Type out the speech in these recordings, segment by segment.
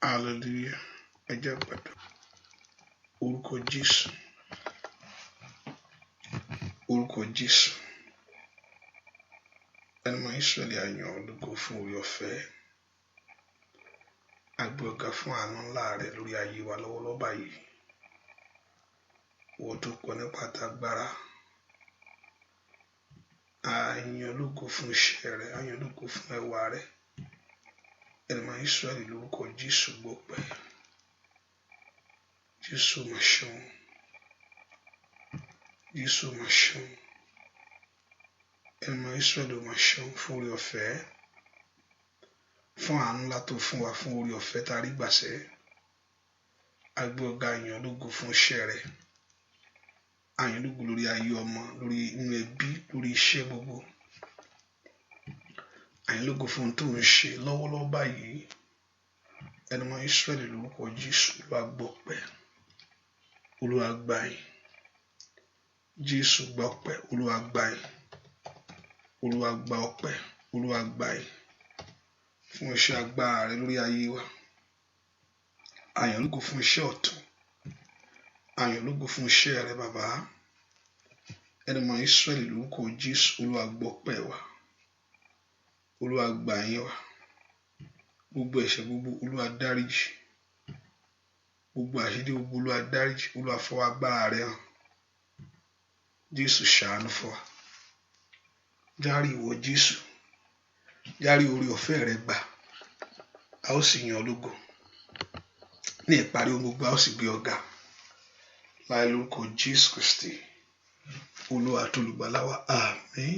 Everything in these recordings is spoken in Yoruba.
Hallelujah. Ẹ jẹ́ pẹ̀lú orúkọ Jésù. Orúkọ Jésù. Ẹni mọ Ísírẹ́lì a yìn ọ́ lógo fún oore ọ̀fẹ́. A gbé ọ̀gá fún àánú ńlá rẹ lórí ayé wa lọ́wọ́lọ́wọ́ báyìí. Wọ́n tó pọ̀ nípa tagbára. A yìn ọ́ lógo fún iṣẹ́ rẹ. A yìn ọ́ lógo fún ẹwà rẹ. Ẹni mọ Ísírẹ́lì lórúkọ Jésù gbọpẹ́. Jésù mà ṣeun. Jésù mà ṣeun. Ẹni mọ Ísírẹ́lì mà ṣeun fún oore ọ̀fẹ́. Fún àánú ńlá tó fún wa, fún oore ọ̀fẹ́ tá a rí gbàṣẹ. A gbé ọ̀gá a yìn ọ́ lógo fún iṣẹ́ rẹ. A yìn ọ́ lógo lórí ayé ọmọ, lórí inú ẹbí, lórí iṣẹ́ gbogbo. A yìn ọ́ lógo fún ohun tó ń ṣe lọ́wọ́lọ́wọ́ báyìí. Ẹni mọ Ísírẹ́lì lórúkọ Jésù Olúwa gbọpẹ́. Olúwa gbà yín. Jésù gba ọpẹ́. Olúwa gbà yín. Olúwa gba ọpẹ́. Olúwa gbà yín. Fún iṣẹ́ agbára rẹ lórí ayé wa. A yìn ọ́ lógo fún iṣẹ́ ọ̀tun. A yìn ọ́ lógo fún iṣẹ́ rẹ bàbá. Ẹni mọ Ísírẹ́lì lórúkọ Jésù Olúwa gbọpẹ́ wa. Olúwa gbà yín wa. Gbogbo ẹ̀ṣẹ̀ gbogbo Olúwa dáríjì. Gbogbo àṣírí gbogbo Olúwa dáríjì. Olúwa fọwọ́ agbára rẹ hàn. Jésù ṣàánú fún wa. Járí ìwọ Jésù. Járí oore ọ̀fẹ́ rẹ gbà. A ó sì yìn ọ́ lógo. Ní ìparí ohun gbogbo a ó sì gbé ọ̀gá. Láì lórúkọ Jésù Kristi. Olúwa àti olùgbàlà wa. Àmín.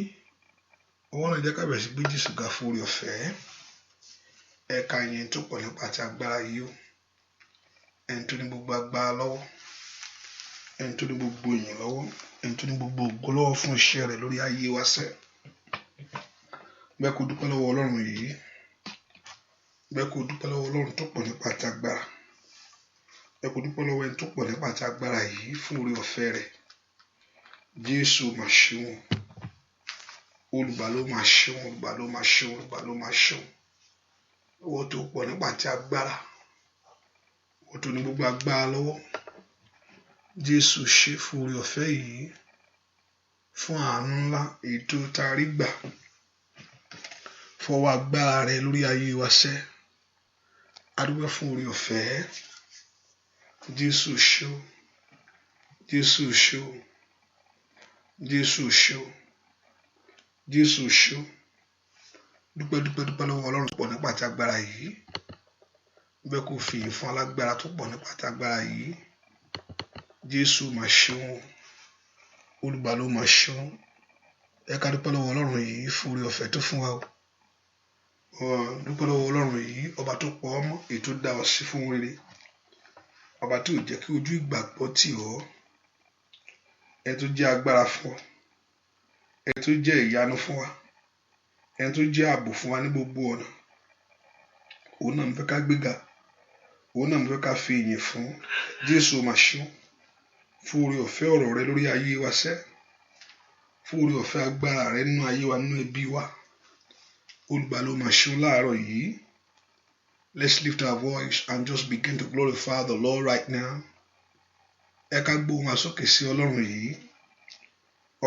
Ọwọ́ náà jẹ́ ká bẹ̀rẹ̀ sí gbé Jésù ga fún oore ọ̀fẹ́. Ẹ̀ka yẹn tó pọ̀ nípa ti agbára yìí o. Ẹni tó ní gbogbo agbára lọ́wọ́. Ẹni tó ní gbogbo ìyìn lọ́wọ́. Ẹni tó ní gbogbo ògo lọ́wọ́ fún iṣẹ́ rẹ̀ lórí ayé wa sẹ́. Bẹ́ẹ̀ kó dúpẹ́ lọ́wọ́ Ọlọ́run yìí. Bẹ́ẹ̀ kó dúpẹ́ lọ́wọ́ Ọlọ́run tó pọ̀ nípa ti agbára. Bẹ́ẹ̀ kó dúpẹ́ lọ́wọ́ ẹni tó pọ̀ nípa ti agbára yìí fún oore ọ̀fẹ́ rẹ̀. Jésù mà ṣeun. Olùgbà ló mà ṣeun. Olùgbà ló mà ṣeun. Olùgbà ló mà ṣeun. Owó tó pọ̀ nípa ti agbára. Owó tó ní gbogbo agbára lọ́wọ́. Jésù ṣe fún oore ọ̀fẹ́ yìí. Fún àánú ńlá èyí tó tarí gbà. Fọwọ́ agbára rẹ lórí ayé wa sẹ́. A dúpẹ́ fún oore ọ̀fẹ́. Jésù ṣe o. Jésù ṣe o. Jésù ṣe o. Jésù ṣe o. Dúpẹ́ lọ́wọ́ Ọlọ́run tó pọ̀ nípa ti agbára yìí. Bẹ́ẹ̀ kó fi ìyìn fún alágbára tó pọ̀ nípa ti agbára yìí. Jésù mà ṣeun. Olùgbà ló mà ṣeun. Ẹ ká dúpẹ́ lọ́wọ́ Ọlọ́run yìí fún oore ọ̀fẹ́ tó fún wa o. Dúpẹ́ lọ́wọ́ Ọlọ́run yìí, ọba tó pọ̀ ọmọ, èyí tó dá ọ sí fún rere. Ọba tí ò jẹ́ kí ojú ìgbàgbọ́ tì ọ́. Ẹni tó jẹ́ agbára fún ọ. Ẹni tó jẹ́ ìyanu fún wa. Ẹni tó jẹ́ ààbò fún wa ní gbogbo ọ̀nà. Òun náà ń fẹ́ ká gbéga. Òun náà ń fẹ́ ká fi ìyìn fún. Jésù mà ṣeun. Fún oore ọ̀fẹ́ ọ̀rọ̀ rẹ lórí ayé wa sẹ́. Fún oore ọ̀fẹ́ agbára rẹ nínú ayé wa, nínú ẹbí wa. Olùgbà ló mà ṣeun láàárọ̀ yìí. Let's lift our voice and just begin to glorify the Lord right now. Ẹ ká gbóhùn wa sókè sí Ọlọ́run yìí.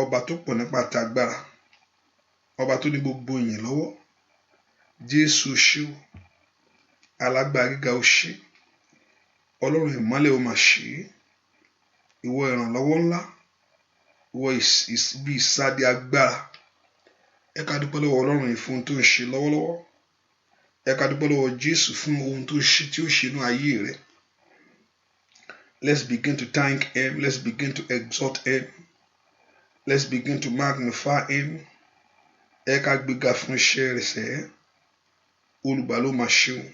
Ọba tó pọ̀ nípa ti agbára. Ọba tó ní gbogbo ìyìn lọ́wọ́. Jésù ṣe o. Alágbára gíga o ṣe. Ọlọ́run ìmọ́lẹ̀ o mà ṣe. Ìwọ ìrànlọ́wọ́ ńlá. Ìwọ ibi ìsádi agbára. Ẹ ká dúpẹ́ lọ́wọ́ Ọlọ́run yìí fún ohun tó ń ṣe lọ́wọ́lọ́wọ́. Ẹ ká dúpẹ́ lọ́wọ́ Jésù fún ohun tó ṣe tí ó ṣe nínú ayé rẹ̀. Let's begin to thank him. Let's begin to exalt him. Let's begin to magnify him. Ẹ ká gbéga fún iṣẹ́ rẹ̀ sẹ́. Olùgbà ló mà ṣeun.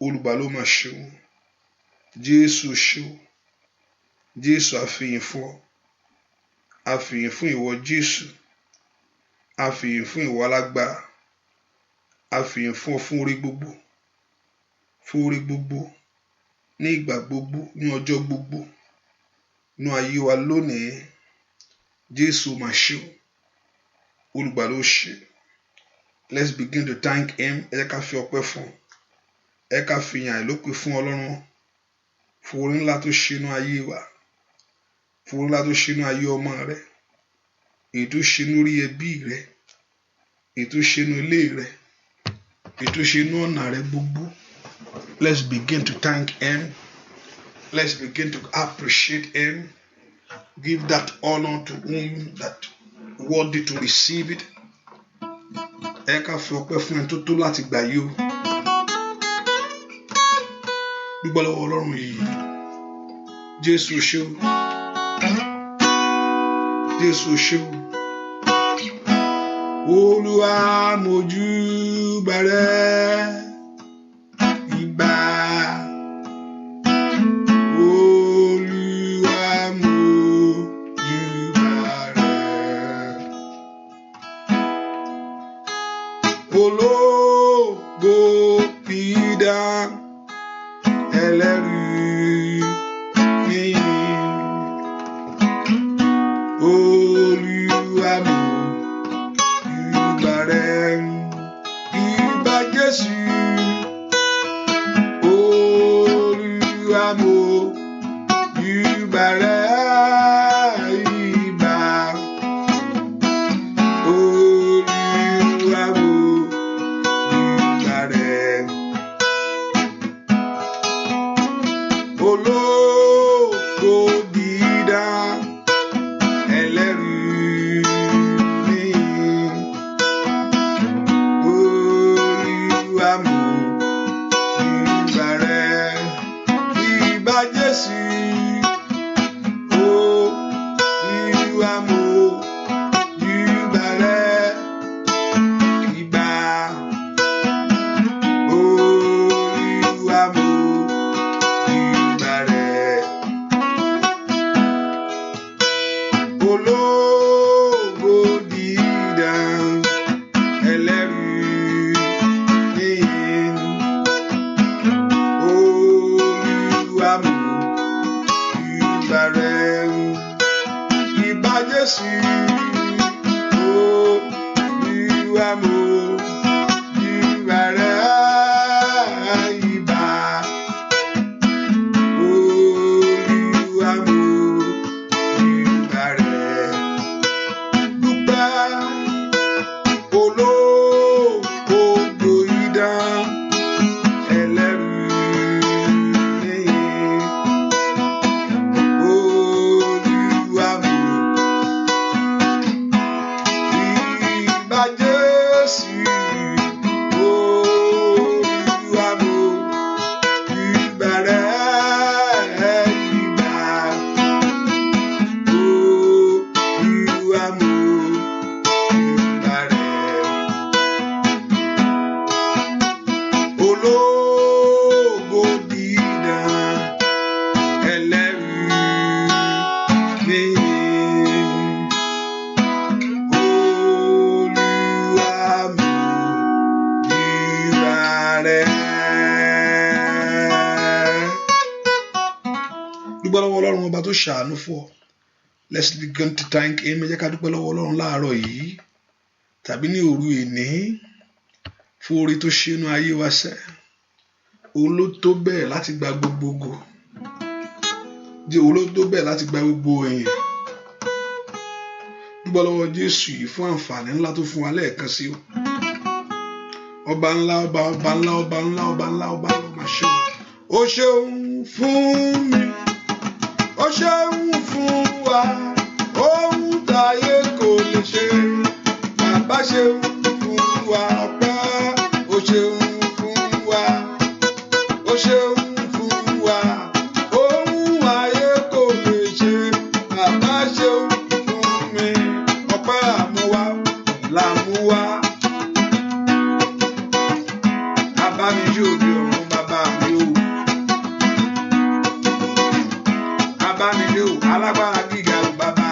Olùgbà ló mà ṣeun. Jésù ṣe o. Jésù a fi ìyìn fún ọ. A fi ìyìn fún ìwọ Jésù. A fi ìyìn fún ìwọ alágbára. A fi ìyìn fún ọ fún oore gbogbo. Fún oore gbogbo. Ní ìgbà gbogbo. Ní ọjọ́ gbogbo. Ní ayé wa lónìí. Jésù mà ṣe o. Olùgbà ló ṣe. Let's begin to thank him. Ẹ jẹ́ ká fi ọpẹ́ fún. ẹ ká fìyàn àìlópin fún Ọlọ́run fún oore ńlá tó ṣe nínú ayé wa, fún oore ńlá tó ṣe nínú ayé ọmọ rẹ, èyí tó ṣe lórí ẹbí rẹ, èyí tó ṣe nínú ilé rẹ, èyí tó ṣe nínú ọ̀nà rẹ gbogbo. Let's begin to thank him. Let's begin to appreciate him. Give that honor to whom that worthy to receive it. Ẹ ká fi ọpẹ́ fún ẹni tó tó láti gbà yìí o. Dúpẹ́ lọ́wọ́ Ọlọ́run yìí. Jésù ṣé o. Jésù ṣé o. Olúwa mójúbà rẹ. Ìbà. Olúwa mójúbà rẹ. Ológo pidán ẹlẹ́rìí níyìn. Olúwa mójúbà rẹ. Ìbà Jésù. Olúwa mójúbà rẹ. Ìbà. Olúwa mójúbà rẹ. Ológo dídán ẹlẹ́rìí níyìn. Olúwa mójúbà rẹ. Ìbà Jésù. Olúwa mójúbà rẹ. Ìbà. Olúwa mójúbà rẹ. Ológo dídán ẹlẹ́rìí níyìn. Olúwa mójúbà rẹ. Ìbà Jésù. Olúwa mójúbà rẹ. Ìbà. Olúwa mójúbà rẹ. Dúpẹ́. Ológo idán ẹlẹ́rìí níyìn. Olúwa ìbà Jésù. Olúwa mójúbà rẹ. Ìbà. Olúwa mójúbà rẹ. Ológo dídán ẹlẹ́rìí níyìn. Olúwa mójúbà rẹ. Dúpẹ́ lọ́wọ́ Ọlọ́run ọba tó ṣàánú fún ọ. Let's begin to thank him. Ẹ jẹ́ ká dúpẹ́ lọ́wọ́ Ọlọ́run láàárọ̀ yìí tàbí ní òru èní fún oore tó ṣe nínú ayé wa sẹ́. Òun ló tó bẹ́ẹ̀ láti gba gbogbo ògo. Òun ló tó bẹ́ẹ̀ láti gba gbogbo ìyìn. Dúpẹ́ lọ́wọ́ Jésù yìí fún àǹfààní ńlá tó fún wa lẹ́ẹ̀kan sí o. Ọba ńlá, ọba ńlá, ọba ńlá, ọba ńlá, ọba ńlá, máa ṣe o. Ó ṣeun fún mi. Ó ṣeun fún wa. Ohun táyé kò lè ṣe. Bàbá ṣeun fún wa ọpẹ́. Ó ṣeun fún wa. Ó ṣeun fún wa. Ohun ayé kò lè ṣe. Bàbá ṣeun fún mi. Ọpẹ́ àmúwá làmúwá. Abánijú òde ọ̀run bàbá mi o. Abánijú alágbára gíga o bàbá.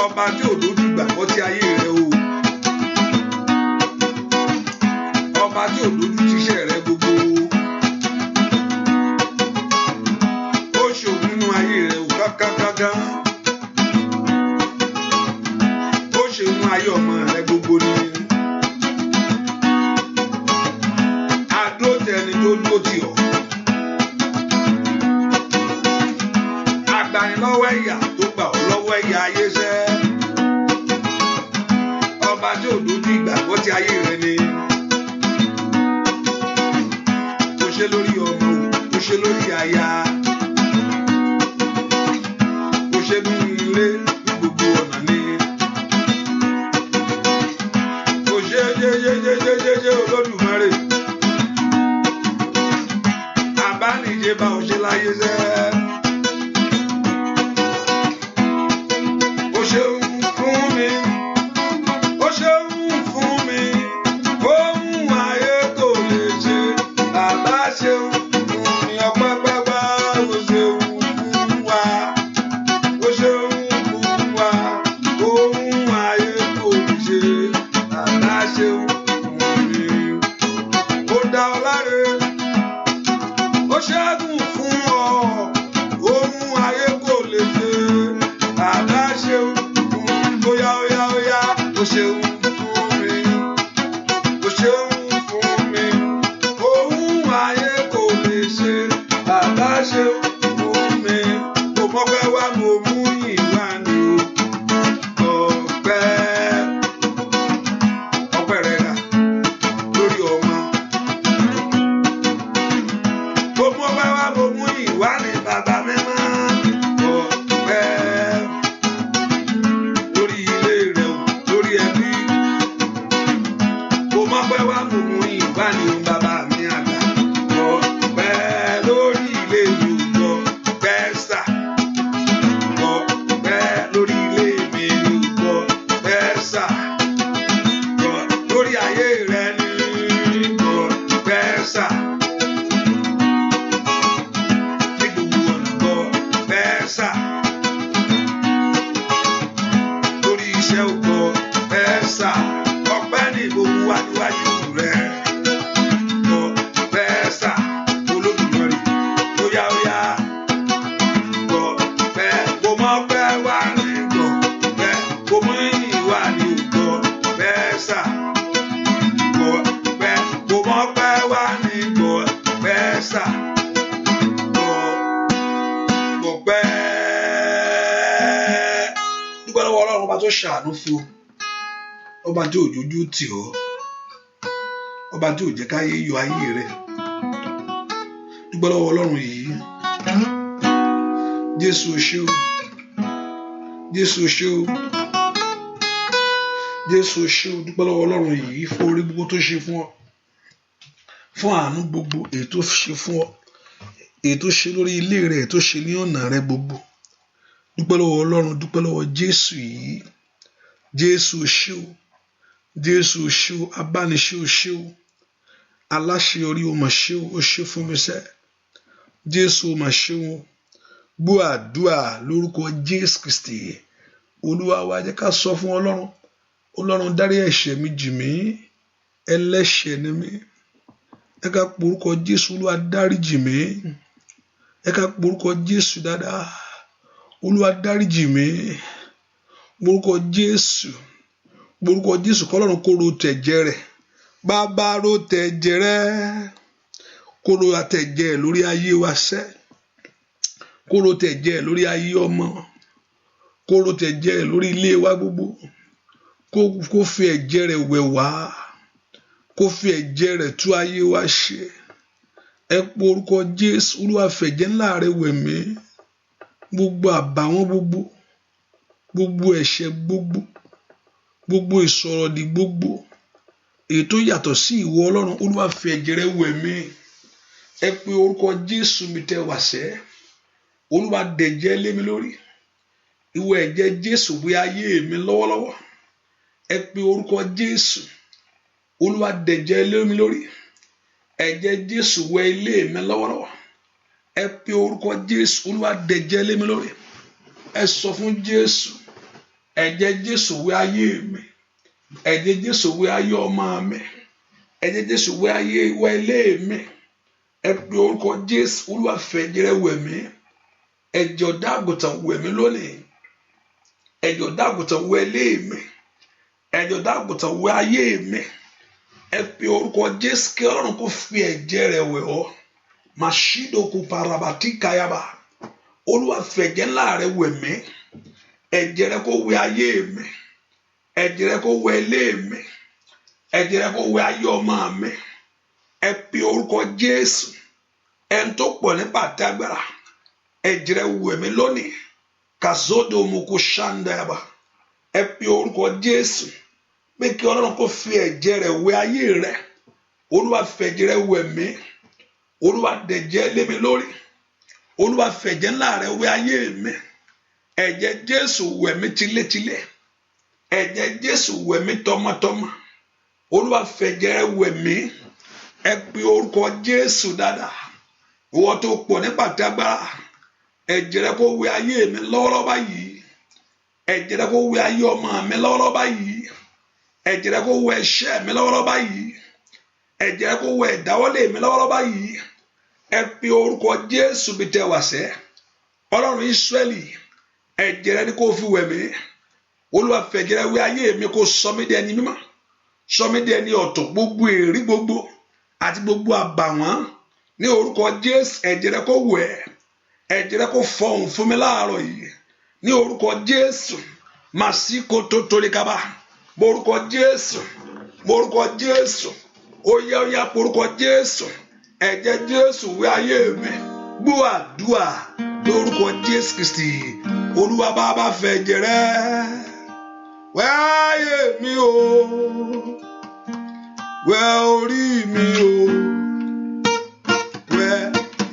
Ọba tí ò lójú ìgbàgbọ́ tí ayé rẹ o. Ọba tí ò lójú tíṣẹ́ rẹ gbogbo. Ó ṣòwò nínú ayé rẹ o kákákáká. Ó ṣe nínú ayé ọmọ rẹ gbogbo ni. ṣe bá ọ ṣe láyé sẹ́. Ó ṣeun fún mi, ó ṣeun fún mi, ohun ayé kò lè ṣe. Bàbá ṣeun fún mi, ọpẹ́ pẹ́pẹ́, ó ṣeun fún wa, ó ṣeun fún wa, ohun ayé kò lè ṣe. Bàbá ṣeun fún mi, ó dá ọ láre, ó ṣẹ́gun fún ọ, ohun ayé kò lè ṣe. Bàbá ṣeun fún mi, óyá óyá óyá, ó ṣeun fún mi, ó ṣeun fún mi, ohun ayé kò lè ṣe. Bàbá ṣeun fún mi, mo mọ́pẹ́ wá mo mú ìwà ni o. Ọpẹ́ rẹ̀ rà lórí ọmọ. Mo mọ́pẹ́ wá mo mú ìwà ni bàbá mi máa. Ọpẹ́ lórí ilé rẹ̀ o, lórí ẹbí. Mo mọ́pẹ́ wá mo mú ìwà ni o bàbá mi àgbà. Ọpẹ́ lórí ilé mi o, ọpẹ́ sà. Ọpẹ́ lórí ilé mi o, ọpẹ́ sà. Lórí ayé rẹ ni ọpẹ́ sà. Ní gbogbo ọ̀nà ọpẹ́ sà. Lórí iṣẹ́ ògo ọpẹ́ sà. Ọpẹ́ ní gbogbo wa níwájú rẹ. Ọpẹ́ sà. Olódùmarè óyá óyá. Ọpẹ́ kò mọ ọpẹ́ wá ní ọpẹ́ kò mọ ìwà ní ọpẹ́ sà. Ọpẹ́ kò mọ ọpẹ́ wá ní ọpẹ́ sà. Ọpẹ́ dúpẹ́ lọ́wọ́ Ọlọ́run ọba tó ṣàánú fún ọ, ọba tí òjòjú tì ọ́, ọba tí ò jẹ́ káyé yọ ayé rẹ. Dúpẹ́ lọ́wọ́ Ọlọ́run yìí. Jésù o ṣé o, Jésù o ṣé o, Jésù o ṣé o. Dúpẹ́ lọ́wọ́ Ọlọ́run yìí fún orí gbogbo tó ṣe fún ọ, fún àánú gbogbo èyí tó ṣe fún ọ, èyí tó ṣe lórí ilé rẹ, èyí tó ṣe ní ọ̀nà rẹ gbogbo. Dúpẹ́ lọ́wọ́ Ọlọ́run, dúpẹ́ lọ́wọ́ Jésù yìí. Jésù o ṣé o, Jésù o ṣé o, abániṣe o ṣé o, aláṣeyọrí o mà ṣé o, o ṣé fún mi sẹ́. Jésù o mà ṣé o. Gbọ́ àdúrà lórúkọ Jésù Kristi. Olúwa wa jẹ́ ká sọ fún Ọlọ́run. Ọlọ́run dárí ẹ̀ṣẹ̀ mi jì mí, ẹlẹ́ṣẹ̀ ni mí. Ẹ ká porúkọ Jésù, Olúwa dáríjì mí. Ẹ ká porúkọ Jésù dáadáa. Olúwa dáríjì mí. Porúkọ Jésù. Porúkọ Jésù k'Ọlọ́run kó ro tẹ̀jẹ̀ rẹ̀. Bàbá ro tẹ̀jẹ̀ rẹ̀. Kó ro àtẹ̀jẹ̀ lórí ayé wa sẹ́. Kó ro tẹ̀jẹ̀ lórí ayé ọmọ. Kó ro tẹ̀jẹ̀ lórí ilé wa gbogbo. Kó fi ẹ̀jẹ̀ rẹ̀ wẹ̀ wá. Kó fi ẹ̀jẹ̀ rẹ̀ tú ayé wa ṣe. Ẹ po orúkọ Jésù. Olúwa fẹ̀jẹ̀ ńlá rẹ̀ wẹ̀ mí. Gbogbo àbàwọ́n gbogbo. Gbogbo ẹ̀ṣẹ̀ gbogbo. Gbogbo ìsọ̀rọ̀dì gbogbo. Èyí tó yàtọ̀ sí ìwọ Ọlọ́run. Olúwa fi ẹ̀jẹ̀ rẹ̀ wẹ̀ mí. Ẹ pe orúkọ Jésù mi tẹ́ wá sẹ́. Olúwa dẹ̀jẹ̀ lé mi lórí. Ìwọ ẹ̀jẹ̀ Jésù wẹ̀ ayé mi lọ́wọ́lọ́wọ́. Ẹ pe orúkọ Jésù. Olúwa dẹ̀jẹ̀ lé mi lórí. Ẹ̀jẹ̀ Jésù wẹ̀ ilé mi lọ́wọ́lọ́wọ́. Ẹ pe orúkọ Jésù. Olúwa dẹ̀jẹ̀ lé mi lórí. Ẹ sọ fún Jésù. Ẹ̀jẹ̀ Jésù wẹ̀ ayé mi. Ẹ̀jẹ̀ Jésù wẹ̀ ayé ọmọ mi. Ẹ̀jẹ̀ Jésù wẹ̀ ayé wẹ̀ ilé mi. Ẹ pe orúkọ Jésù. Olúwa fẹ̀jẹ̀ rẹ̀ wẹ̀ mí. Ẹ̀jẹ̀ ọ̀dọ́-àgùntàn wẹ̀ mí lónìí. Ẹ̀jẹ̀ ọ̀dọ́-àgùntàn wẹ̀ ilé mi. Ẹ̀jẹ̀ ọ̀dọ́-àgùntàn wẹ̀ ayé mi. Ẹ pe orúkọ Jésù kí Ọlọ́run kó fi ẹ̀jẹ̀ rẹ̀ wẹ̀ ọ́. Màṣídòkú parabati kayaba. Olúwa fẹ̀jẹ̀ ńlá rẹ̀ wẹ̀ mí. Ẹ̀jẹ̀ rẹ̀ kó wẹ̀ ayé mi. Ẹ̀jẹ̀ rẹ̀ kó wẹ̀ ilé mi. Ẹ̀jẹ̀ rẹ̀ kó wẹ̀ ayé ọmọ mi. Ẹ pe orúkọ Jésù. Ẹni tó pọ̀ nípa àtàgbàrà. Ẹ̀jẹ̀ rẹ̀ wẹ̀ mí lónìí. Kazodo muku shandaba. Ẹ pe orúkọ Jésù. Pé kí Ọlọ́run kó fi ẹ̀jẹ̀ rẹ̀ wẹ̀ ayé rẹ̀. Olúwa fẹ̀jẹ̀ rẹ̀ wẹ̀ mí. Olúwa dẹ̀jẹ̀ lé mi lórí. Olúwa fẹ̀jẹ̀ ńlá rẹ̀ wẹ̀ ayé mi. Ẹ̀jẹ̀ Jésù wẹ̀ mí tilétilé. Ẹ̀jẹ̀ Jésù wẹ̀ mí tọmọtọmọ. Olúwa fẹ̀jẹ̀ rẹ̀ wẹ̀ mí. Ẹ pe orúkọ Jésù dáadáa. Ìwọ tó pọ̀ nípa tágbára. Ẹ̀jẹ̀ rẹ̀ kó wẹ̀ ayé mi lọ́wọ́lọ́wọ́ báyìí. Ẹ̀jẹ̀ rẹ̀ kó wẹ̀ ayé ọmọ mi lọ́wọ́lọ́wọ́ báyìí. Ẹ̀jẹ̀ rẹ̀ kó wẹ̀ iṣẹ́ mi lọ́wọ́lọ́wọ́ báyìí. Ẹ̀jẹ̀ rẹ̀ kó wẹ̀ ìdáwọ́lé mi lọ́wọ́lọ́wọ́ báyìí. Ẹ pe orúkọ Jésù bí tẹ́ wá sẹ́. Ọlọ́run Ísírẹ́lì, ẹ̀jẹ̀ rẹ̀ ni kó fi wẹ̀ mí. Olúwa fẹ̀jẹ̀ rẹ̀ wẹ̀ ayé mi, kó sọ mí di ẹni mímọ́. Sọ mí di ẹni ọ̀tọ̀, gbogbo èrí gbogbo àti gbogbo àbàwọ́n ní orúkọ Jésù. Ẹ̀jẹ̀ rẹ̀ kó wẹ̀. Ẹ̀jẹ̀ rẹ̀ kó fọhùn fún mi láàárọ̀ yìí ní orúkọ Jésù. Màsíkò tó torí kaba morúkọ Jésù, morúkọ Jésù. Ó yá porúkọ Jésù. Ẹ̀jẹ̀ Jésù wẹ̀ ayé mi. Gbọ́ àdúà lórúkọ Jésù Kristi. Olúwa bàbá fẹ̀jẹ̀ rẹ̀ wẹ̀ ayé mi o, wẹ̀ orí mi o, wẹ̀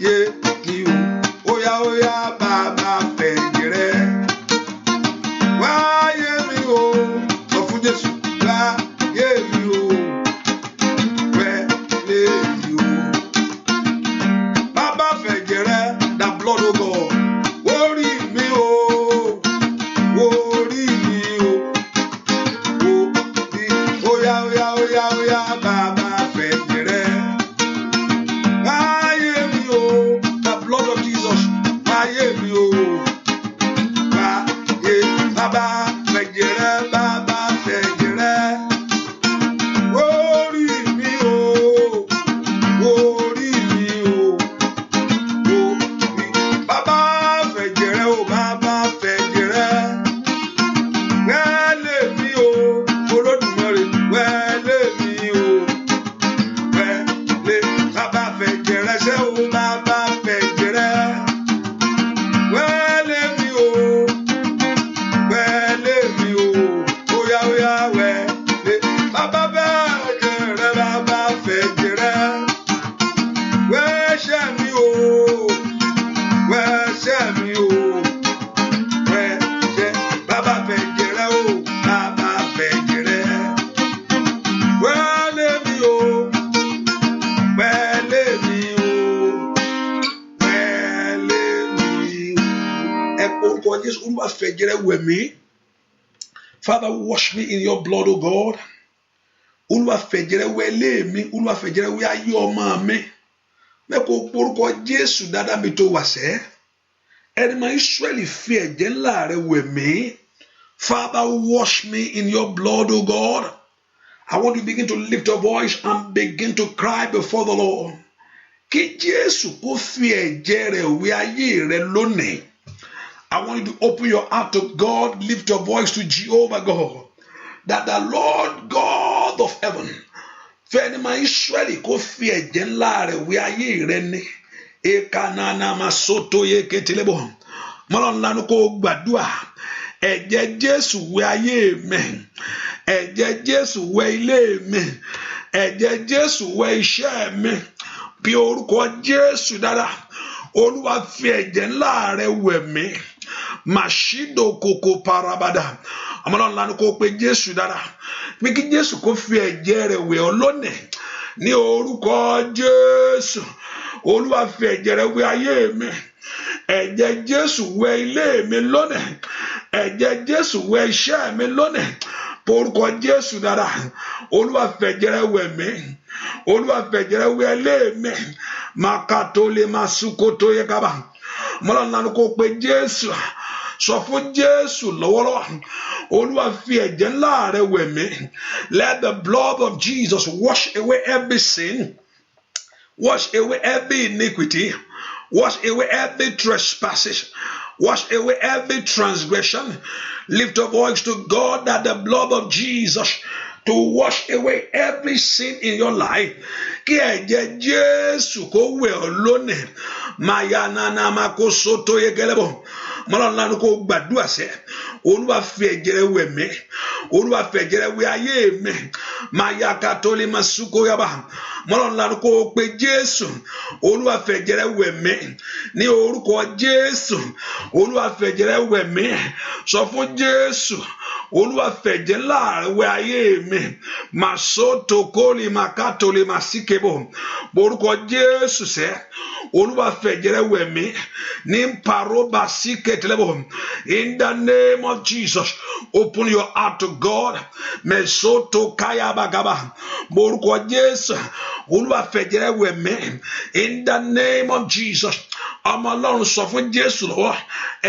yé mi o. Ó yá bàbá fẹ̀jẹ̀ rẹ̀ wẹ̀ ayé mi o. Sọ fún Jésù, wẹ̀ ayé mi o, wẹ̀ lé mi o. Bàbá fẹ̀jẹ̀ rẹ̀, the blood of God. Orí mi o, orí mi o, ó yá bàbá fẹ̀jẹ̀ rẹ̀ ayé mi o. The blood of Jesus ayé mi o. Bàbá fẹ̀jẹ̀ rẹ̀, bàbá fẹ̀jẹ̀ rẹ̀ orí mi o, orí mi o. Bàbá fẹ̀jẹ̀ rẹ̀ o, bàbá fẹ̀jẹ̀ rẹ̀ wẹ́lẹ̀ mi o. Olódùmarè wẹ́lẹ̀ mi o, wẹ́lẹ̀. Bàbá fẹ̀jẹ̀ rẹ̀ ṣẹ́ o, bàbá fẹ̀jẹ̀ rẹ̀ wẹ́lẹ̀ mi o, wẹ́lẹ̀ mi o. Ó yá wẹ́lẹ̀. Bàbá fẹ̀jẹ̀ rẹ̀, bàbá fẹ̀jẹ̀ rẹ̀ wẹ́ṣẹ̀ mi o, wẹ́ṣẹ̀ mi o, wẹ́ṣẹ̀. Bàbá fẹ̀jẹ̀ rẹ̀ o, bàbá fẹ̀jẹ̀ rẹ̀ wẹ́lẹ̀ mi o, wẹ́lẹ̀ mi o, wẹ́lẹ̀ mi o. Ẹ orúkọ Jésù. Olúwa fẹ̀jẹ̀ rẹ̀ wẹ̀ mí. Father, wash me in your blood, O God. Olúwa fẹ̀jẹ̀ rẹ̀ wẹ̀ lé mi. Olúwa fẹ̀jẹ̀ rẹ̀ wẹ̀ ayé ọmọ mi. Mẹ́kọ̀ọ́ orúkọ Jésù dáadáa mi tó wà sẹ́. Ẹni máa Ísírẹ́lì fi ẹ̀jẹ̀ ńlá rẹ̀ wẹ̀ mí. Father, wash me in your blood, O God. I want you to begin to lift your voice and begin to cry before the Lord. Kí Jésù kó fi ẹ̀jẹ̀ rẹ̀ wẹ̀ ayé rẹ̀ lónìí. I want you to open your heart to God. Lift your voice to Jehovah God. That the Lord God of heaven, fẹ́ni máa Ísírẹ́lì kó fi ẹ̀jẹ̀ ńlá rẹ̀ wẹ̀ ayé rẹ̀ ní. Ekanana masoto ye ketelebo. Mọ́lọ́nlá ni kó gbàdúrà. Ẹ̀jẹ̀ Jésù wẹ̀ ayé mi. Ẹ̀jẹ̀ Jésù wẹ̀ ilé mi. Ẹ̀jẹ̀ Jésù wẹ̀ iṣẹ́ mi. Bí orúkọ Jésù dára. Olúwa fi ẹ̀jẹ̀ ńlá rẹ̀ wẹ̀ mí. Màṣídò kòkò parabada. Ọmọlọ́nlá ni kó pe Jésù dára. Bí kí Jésù kó fi ẹ̀jẹ̀ rẹ̀ wẹ̀ ọ́ lónìí. Ní orúkọ Jésù. Olúwa fi ẹ̀jẹ̀ rẹ̀ wẹ̀ ayé mi. Ẹ̀jẹ̀ Jésù wẹ̀ ilé mi lónìí. Ẹ̀jẹ̀ Jésù wẹ̀ iṣẹ́ mi lónìí. Porúkọ Jésù dára. Olúwa fi ẹ̀jẹ̀ rẹ̀ wẹ̀ mí. Olúwa fi ẹ̀jẹ̀ rẹ̀ wẹ̀ ilé mi. Makato le masukoto ye kaba. Mọ́lọ́nà ni kó pe Jésù. Sọ fún Jésù lọ́wọ́lọ́wọ́. Olúwa fi ẹ̀jẹ̀ ńlá rẹ̀ wẹ̀ mí. Let the blood of Jesus wash away every sin. Wash away every iniquity. Wash away every trespasses. Wash away every transgression. Lift your voice to God that the blood of Jesus to wash away every sin in your life. Kí ẹ̀jẹ̀ Jésù kó wẹ̀ ọ́ lónìí. Maya nana makoso tó yẹ gẹ́lẹ́bọ̀. Mọ́lá ńlá ni kò gbàdúrà sẹ́. Olúwa fi ẹ̀jẹ̀ rẹ̀ wẹ̀ mí. Olúwa fi ẹ̀jẹ̀ rẹ̀ wẹ̀ ayé mi. Maya katoli masuko yaba. Mọ́lá ńlá ni kò pe Jésù. Olúwa fi ẹ̀jẹ̀ rẹ̀ wẹ̀ mí. Ní orúkọ Jésù. Olúwa fi ẹ̀jẹ̀ rẹ̀ wẹ̀ mí. Sọ fún Jésù. Olúwa fi ẹ̀jẹ̀ ńlá rẹ̀ wẹ̀ ayé mi. Masoto koli makatoli masikebo. Orúkọ Jésù sẹ́. Olúwa fi ẹ̀jẹ̀ rẹ̀ wẹ̀ mí. Ní paroba siketelebo. In the name of Jesus, open your heart to God. Mesoto kaya bagaba. Orúkọ Jésù. Olúwa fi ẹ̀jẹ̀ rẹ̀ wẹ̀ mí. In the name of Jesus. Ọmọ Ọlọ́run sọ fún Jésù lọ́wọ́.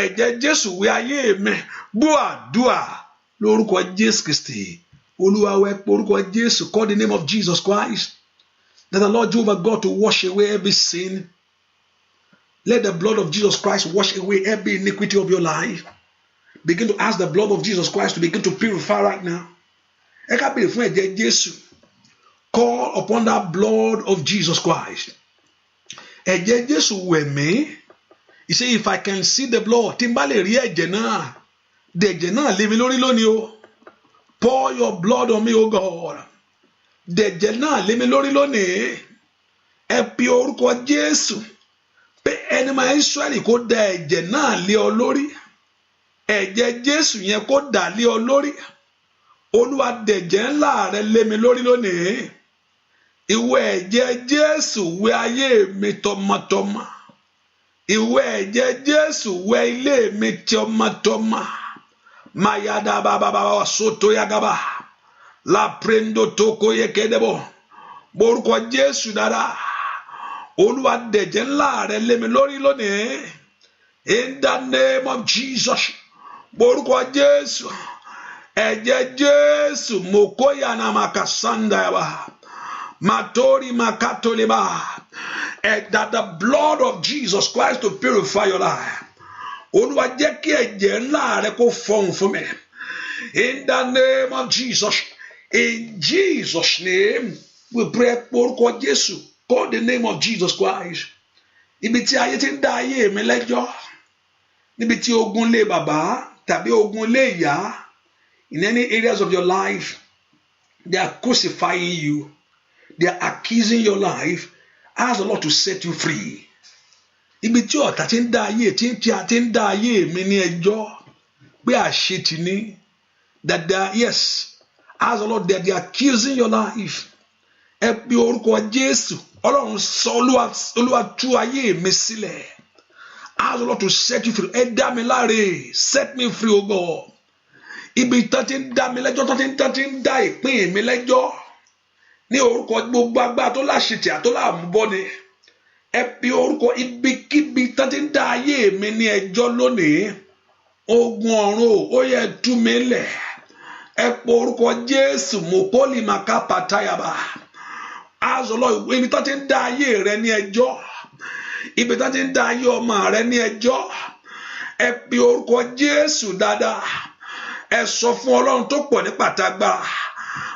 Ẹ̀jẹ̀ Jésù wẹ̀ ayé mi. Gbọ́ àdúà lórúkọ Jésù Kristi. Olúwa wẹ̀ orúkọ Jésù. Call the name of Jesus Christ. That the Lord Jehovah God to wash away every sin. Let the blood of Jesus Christ wash away every iniquity of your life. Begin to ask the blood of Jesus Christ to begin to purify right now. Ẹ ká bèrè fún ẹ̀jẹ̀ Jésù. Call upon that blood of Jesus Christ. Ẹ̀jẹ̀ Jésù wẹ̀ mí. He said, if I can see the blood, tí n bá lè rí ẹ̀jẹ̀ náà, ẹ̀jẹ̀ náà lé mi lórí lónìí o. Pour your blood on me, O God. Ẹ̀jẹ̀ náà lé mi lórí lónìí. Ẹ pe orúkọ Jésù. Pé ẹni máa Ísírẹ́lì kó da ẹ̀jẹ̀ náà lé ọ lórí. Ẹ̀jẹ̀ Jésù yẹn kó dà lé ọ lórí. Olúwa dẹ̀jẹ̀ ńlá rẹ lé mi lórí lónìí. Ìwọ ẹ̀jẹ̀ Jésù wẹ̀ ayé mi tọmọtọmọ. Ìwọ ẹ̀jẹ̀ Jésù wẹ̀ ilé mi tọmọtọmọ. Mayada baba soto yagaba. La prendo toko yekedebo. Borúkọ Jésù dára. Olúwa dẹ̀jẹ̀ ńlá rẹ lé mi lórí lónìí. In the name of Jesus. Borúkọ Jésù. Ẹ̀jẹ̀ Jésù mokoya na makasanda yaba. Matori makatoliba. That the blood of Jesus Christ to purify your life. Olúwa jẹ́ kí ẹ̀jẹ̀ ńlá rẹ kó fọhùn fún mi. In the name of Jesus. In Jesus' name, we pray orúkọ Jésù. Call the name of Jesus Christ. Ibi tí ayé ti ń dá ayé mi lẹ́jọ́. Níbi tí ogun lé bàbá tàbí ogun lé ìyá. In any areas of your life, they are crucifying you. They are accusing your life. Ask the Lord to set you free. Ibi tí ọ̀tá ti ń dá ayé tí ń dá ayé mi ní ẹjọ́. Pé àṣetì ni. That they are, yes. Ask the Lord that they are accusing your life. Ẹ pe orúkọ Jésù. Ọlọ́run sọ Olúwa tú ayé mi sílẹ̀. Ask the Lord to set you free. Ẹ dá mi láre. Set me free, O God. Ibi tó ti ń dá mi lẹ́jọ́ tó ti ń dá ìpín mi lẹ́jọ́. Ní orúkọ gbogbo agbára tó láṣetì àtó láàmúbọ́ ni. Ẹ pe orúkọ ibikíbi tó ti ń dá ayé mi ní ẹjọ́ lónìí. Ogun ọ̀run ó yẹ tú mi lẹ̀. Ẹ pe orúkọ Jésù mopoli makapatayaba. Ask the Lord, ibi tó ti ń dá ayé rẹ ní ẹjọ́. Ibi tó ti ń dá ayé ọmọ rẹ ní ẹjọ́. Ẹ pe orúkọ Jésù dáadáa. Ẹ sọ fún Ọlọ́run tó pọ̀ ní pàtàgbà.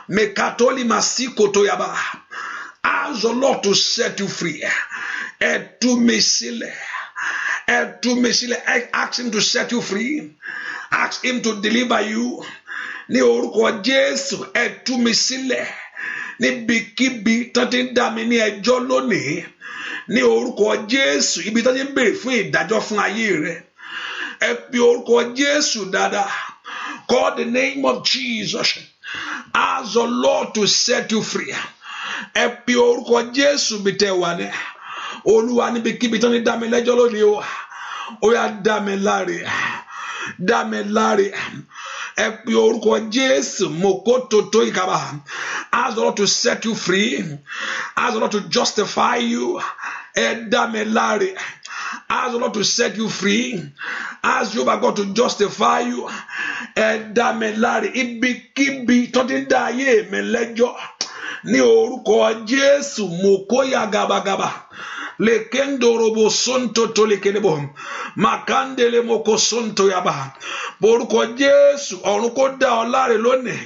Mekatoli masikoto yaba. Ask the Lord to set you free. Ẹ tú mi sílẹ̀. Ẹ tú mi sílẹ̀. Ask him to set you free. Ask him to deliver you. Ní orúkọ Jésù, ẹ tú mi sílẹ̀. Níbikíbi tó ti ń dá mi ní ẹjọ́ lónìí. Ní orúkọ Jésù, ibi tó ti ń béèrè fún ìdájọ́ fún ayé rẹ. Ẹ pe orúkọ Jésù dáadáa. Call the name of Jesus. Ask the Lord to set you free. Ẹ pe orúkọ Jésù bí tẹ́ wà ní. Olúwa níbikíbi tó ní dá mi lẹ́jọ́ lónìí o. Ó yá dá mi láre. Dá mi láre. Ẹ pe orúkọ Jésù mokoto tó ìkàbà. Ask the Lord to set you free. Ask the Lord to justify you. Ẹ dá mi láre. Ask the Lord to set you free. Ask Jehovah God to justify you. Ẹ dá mi láre. Ibikíbi tó ti ń dá ayé mi lẹ́jọ́. ní orúkọ Jésù mokoya gabagaba lekendo robo sonto to lekelebo makandele moko sonto yaba orúkọ Jésù ọ̀run kó dá ọ láre lónìí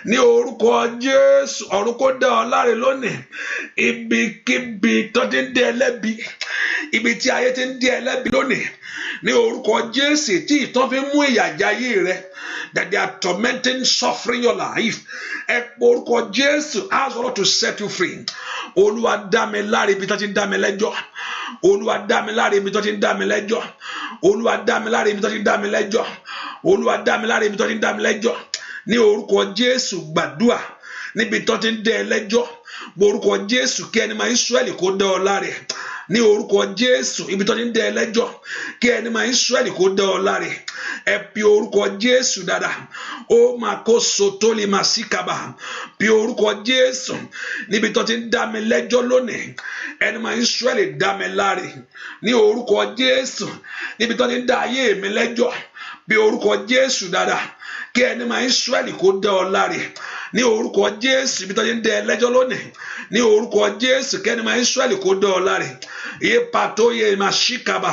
ní orúkọ Jésù ọ̀run kó dá ọ láre lónìí ibikíbi tó ti ń dẹ ẹlẹ́bi ibi tí ayé ti ń dẹ ẹlẹ́bi lónìí ní orúkọ Jésù tí ìtàn fi mú ìyà jayé rẹ that they are tormenting suffering your life ẹ pé orúkọ Jésù ask the Lord to set you free. Olúwa dá mi láre ibi tó ti ń dá mi lẹ́jọ́ Olúwa dá mi láre ibi tó ti ń dá mi lẹ́jọ́ Olúwa dá mi láre ibi tó ti ń dá mi lẹ́jọ́ Olúwa dá mi láre ibi tó ti ń dá mi lẹ́jọ́ ní orúkọ Jésù gbàdúà níbi tó ti ń dá ẹ lẹ́jọ́ orúkọ Jésù kí ẹni máa Ísírẹ́lì kó dá ọ láre ní orúkọ Jésù ibi tó ti ń dá ẹ lẹ́jọ́ kí ẹni máa Ísírẹ́lì kó dá ọ láre ẹ pe orúkọ Jésù dáadáa ó máa kó sotoli máa síkàbà pe orúkọ Jésù níbi tó ti ń dá mi lẹ́jọ́ lónìí ẹni máa Ísírẹ́lì dá mi láre ní orúkọ Jésù níbi tó ti ń dá ayé mi lẹ́jọ́ pe orúkọ Jésù dáadáa kí ẹni máa Ísírẹ́lì kó dá ọ láre ní orúkọ Jésù ibi tó ti ń dá ẹ lẹ́jọ́ lónìí ní orúkọ Jésù kí ẹni máa Ísírẹ́lì kó dá ọ láre iye pàtó yẹ máa ṣíkàbà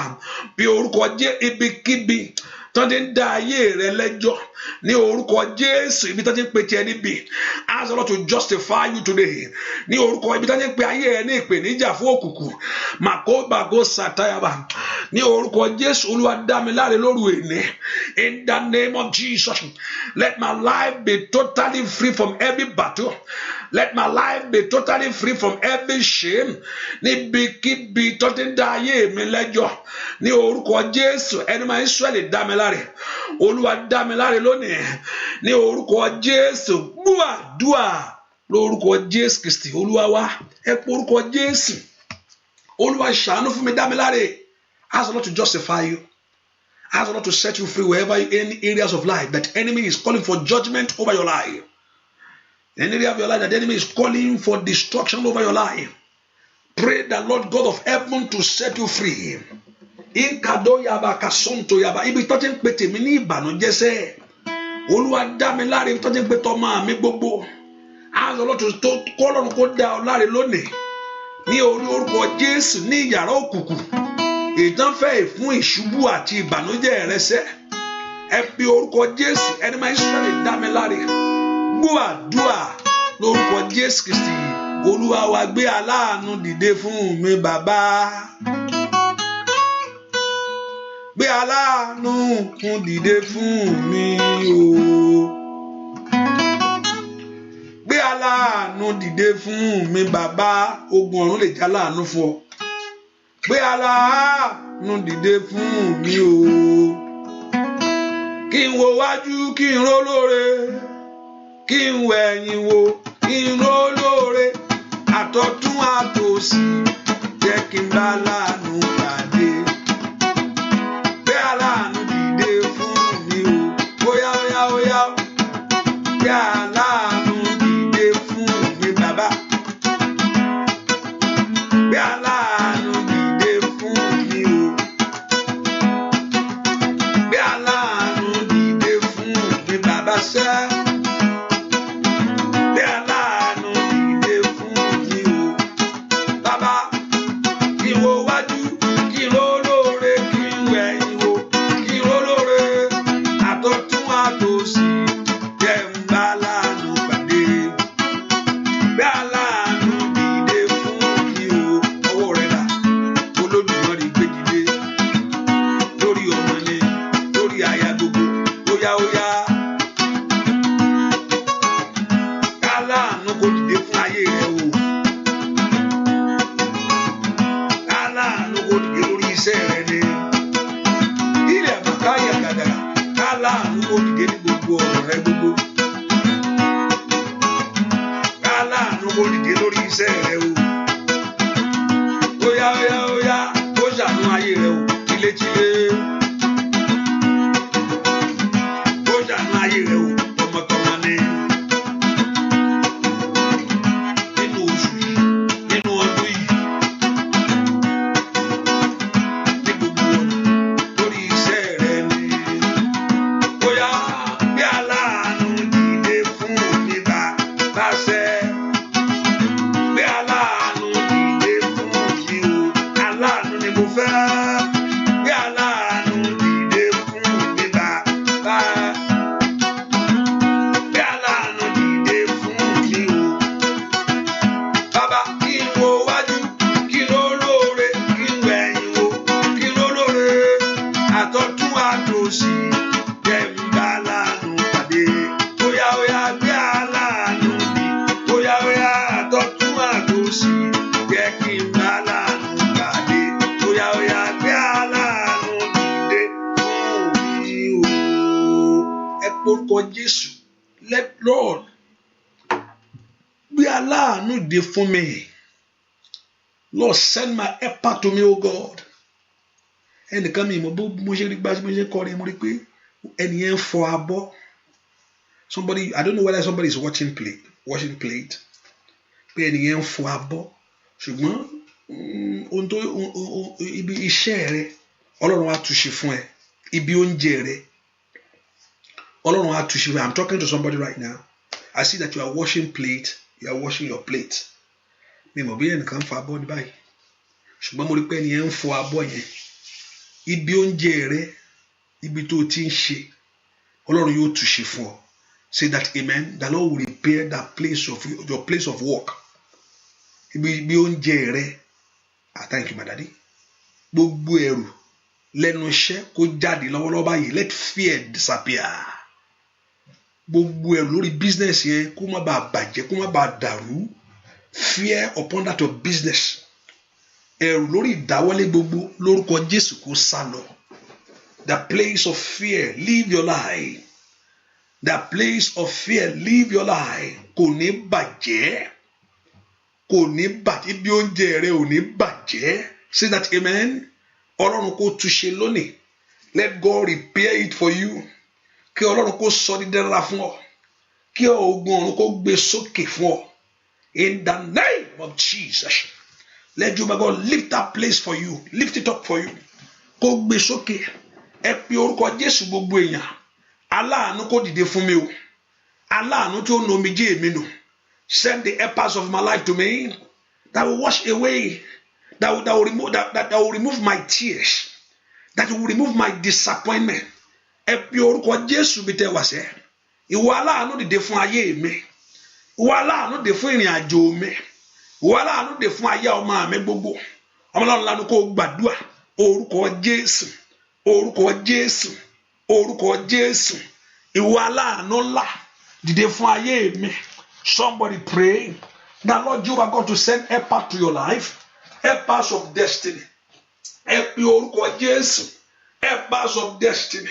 pe orúkọ Jésù ibikíbi tó ti ń dá ayé rẹ lẹ́jọ́ ní orúkọ Jésù ibi tó ti ń pe tiẹ̀ níbi ask the Lord to justify you today ní orúkọ ibi tó ti ń pe ayé ẹ ní ìpèníjà fún òkùnkùn màkóbàgó sàtáyàbà ní orúkọ Jésù Olúwa dá mi láre lóru èní in the name of Jesus let my life be totally free from every battle. Let my life be totally free from every shame. Níbikíbi tó ti ń dá ayé mi lẹ́jọ́ ní orúkọ Jésù ẹni máa Ísírẹ́lì dá mi láre Olúwa dá mi láre lónìí ní orúkọ Jésù gbúàdúà lórúkọ Jésù Kristi Olúwa wa ẹ pé orúkọ Jésù Olúwa ṣàánú fún mi dá mi láre. Ask the Lord to justify you. Ask the Lord to set you free wherever in any areas of life that enemy is calling for judgment over your life. In any area of your life that the enemy is calling for destruction over your life. Pray the Lord God of heaven to set you free. Inkado yaba kasonto yaba ibi tó ti ń pè tèmi ní ìbànújẹ́ sẹ́ Olúwa dá mi láre ibi tó ti ń pè tọ́mọ mi gbogbo. Ask the Lord to kọ́ Ọlọ́run kó dá ọ láre lónìí ní orúkọ Jésù ní yàrá òkùnkùn ìdánfẹ́ fún ìṣubú àti ìbànújẹ́ rẹ sẹ́ ẹ pe orúkọ Jésù ẹni máa Ísírẹ́lì dá mi láre gbúàdúà lórúkọ Jésù Kristi Olúwa wa gbé aláàánú dìde fún mi bàbá gbé aláàánú dìde fún mi o gbé aláàánú dìde fún mi bàbá ogun ọ̀run lè já láàánú fún ọ gbé aláàánú dìde fún mi o kí n wo wájú kí n ró lóore kí n wẹ̀yìn wò kí n ró lóore àtọ̀tún àtòsì jẹ́ kí n bá láàánú pàdé gbé aláàánú dìde fún mi o óyá óyá óyá gbé aláàánú dìde fún mi bàbá gbé aláàánú dìde fún mi o gbé aláàánú dìde fún mi bàbá sẹ́. àtòsí jẹ́ ń bá láàánú pàdé. Óyá óyá gbé aláàánú mi, óyá óyá àtọ̀tún àtòsí jẹ́ kí n bá láàánú pàdé. Óyá óyá gbé aláàánú dìde fún mi o. Ẹ porúkọ Jésù. Let Lord gbé aláàánú dìde fún mi. Lord, send my helper to me, O God. Ẹnìkan mi mọ̀ bó mo ṣe rí gbá mo ṣe kọrin mo rí pé ẹni yẹn ń fọ abọ́. Somebody, I don't know whether somebody is washing plate. Pé ẹni yẹn ń fọ abọ́. Ṣùgbọ́n ohun tó ibi iṣẹ́ rẹ Ọlọ́run á túṣe fún ẹ. Ibi oúnjẹ rẹ Ọlọ́run á túṣe fún ẹ. I'm talking to somebody right now. I see that you are washing plate. You are washing your plate. Mi mọ̀ bí ẹnìkan ń fọ abọ́ ní báyìí. Ṣùgbọ́n mo rí pé ẹni yẹn ń fọ abọ́ yẹn. Ibi oúnjẹ rẹ, ibi tó ti ń ṣe, Ọlọ́run yóò túṣe fún ọ. Say that amen. The Lord will repair that place of your place of work. Ibi oúnjẹ rẹ. Thank you, my daddy. Gbogbo ẹrù lẹ́nu iṣẹ́ kó jáde lọ́wọ́lọ́wọ́ báyìí. Let fear disappear. Gbogbo ẹrù lórí business yẹn kó má bàa bàjẹ́, kó má bàa dàrú. Fear upon that of business. Ẹ̀rù lórí ìdáwọ́lé gbogbo lórúkọ Jésù kó sá lọ. The place of fear, live your life. The place of fear, live your life. Kò ní bàjẹ́. Kò ní bàjẹ́. Ibi oúnjẹ rẹ ò ní bàjẹ́. Say that amen. Ọlọ́run kó túṣe lónìí. Let God repair it for you. Kí Ọlọ́run kó sọ ní dára fún ọ. Kí ogun ọ̀run kó gbé sókè fún ọ. In the name of Jesus. Let you, my God, lift that place for you. Lift it up for you. Kó gbé sókè. Ẹ pe orúkọ Jésù gbogbo èèyàn. Aláàánú kó dìde fún mi o. Aláàánú tí ó nu omijé mi nù. Send the helpers of my life to me. That will wash away. That will remove my tears. That will remove my disappointment. Ẹ pe orúkọ Jésù bí tẹ́ wá sẹ́. Ìwọ aláàánú dìde fún ayé mi. Ìwọ aláàánú dìde fún ìrìn àjò mi. Ìwọ aláàánú dìde fún ayé ọmọ mi gbogbo. Ọmọ Ọlọ́run lanu kó gbàdúrà. Orúkọ Jésù. Orúkọ Jésù. Orúkọ Jésù. Ìwọ aláàánú ńlá dìde fún ayé mi. Somebody pray that Lord, you are going to send helper to your life. Helpers of destiny. Ẹ pe orúkọ Jésù. Helpers of destiny.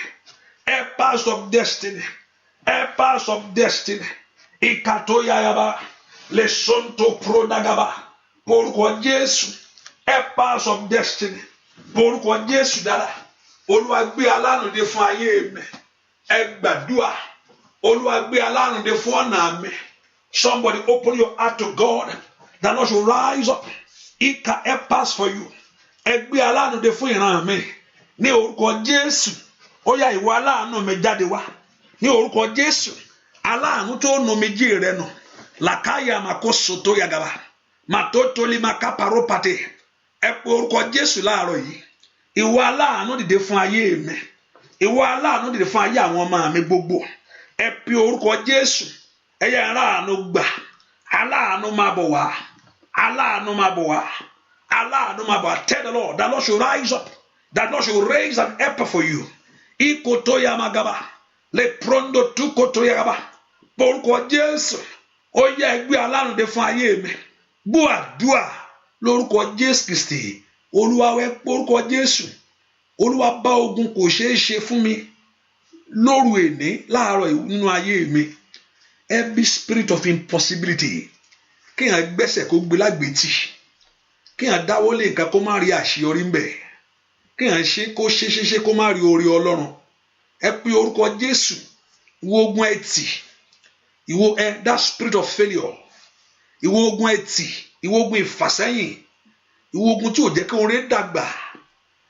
Helpers of destiny. Helpers of destiny. Ikatoyayaba. Lesonto prodagaba. Orúkọ Jésù. Helpers of destiny. Orúkọ Jésù dára. Olúwa gbé aláàánú dé fún ayé mi. Ẹ gbàdúrà. Olúwa gbé aláàánú dé fún ọ̀nà mi. Somebody open your heart to God. The Lord should rise up. He can help us for you. Ẹ gbé aláàánú dé fún ìran mi. Ní orúkọ Jésù. Ó yá ìwọ aláàánú mi jáde wá. Ní orúkọ Jésù. Aláàánú tó nu méjì rẹ nù. Làkàyà màkóso tó yàgàbà. Màtótólì màkàpàrópàtẹ. Ẹ pe orúkọ Jésù láàárọ̀ yìí. Ìwọ aláàánú dìde fún ayé mi. Ìwọ aláàánú dìde fún ayé àwọn ọmọ mi gbogbo. Ẹ pe orúkọ Jésù. Ẹ yẹ aláàánú gbà. Aláàánú máa bọ̀ wá. Aláàánú máa bọ̀ wá. Aláàánú máa bọ̀ wá. Tell the Lord, the Lord should rise up. The Lord should raise an helper for you. Ikotoya magaba. Le prondo tu kotoya gaba. Orúkọ Jésù. Ó yẹ ẹgbẹ́ aláàánú dé fún ayé mi. Gbọ́ àdúà lórúkọ Jésù Kristi. Olúwa wẹ orúkọ Jésù. Olúwa bá ogun kò ṣeé ṣe fún mi lóru èní láàárọ̀ nínú ayé mi. Every spirit of impossibility. Kéèyàn gbẹ́sẹ̀ kó gbé lágbètì. Kéèyàn dáwọ́lé nǹkan kó má rí àṣeyọrí ńbẹ̀. Kéèyàn ṣe kó ṣe kó má rí oore Ọlọ́run. Ẹ pe orúkọ Jésù. Ìwọ ogun ẹtì. Ìwọ that spirit of failure. Ìwọ ogun ẹtì. Ìwọ ogun ìfàsẹ́yìn. Ìwọ ogun tí ò jẹ́ kí oore dàgbà.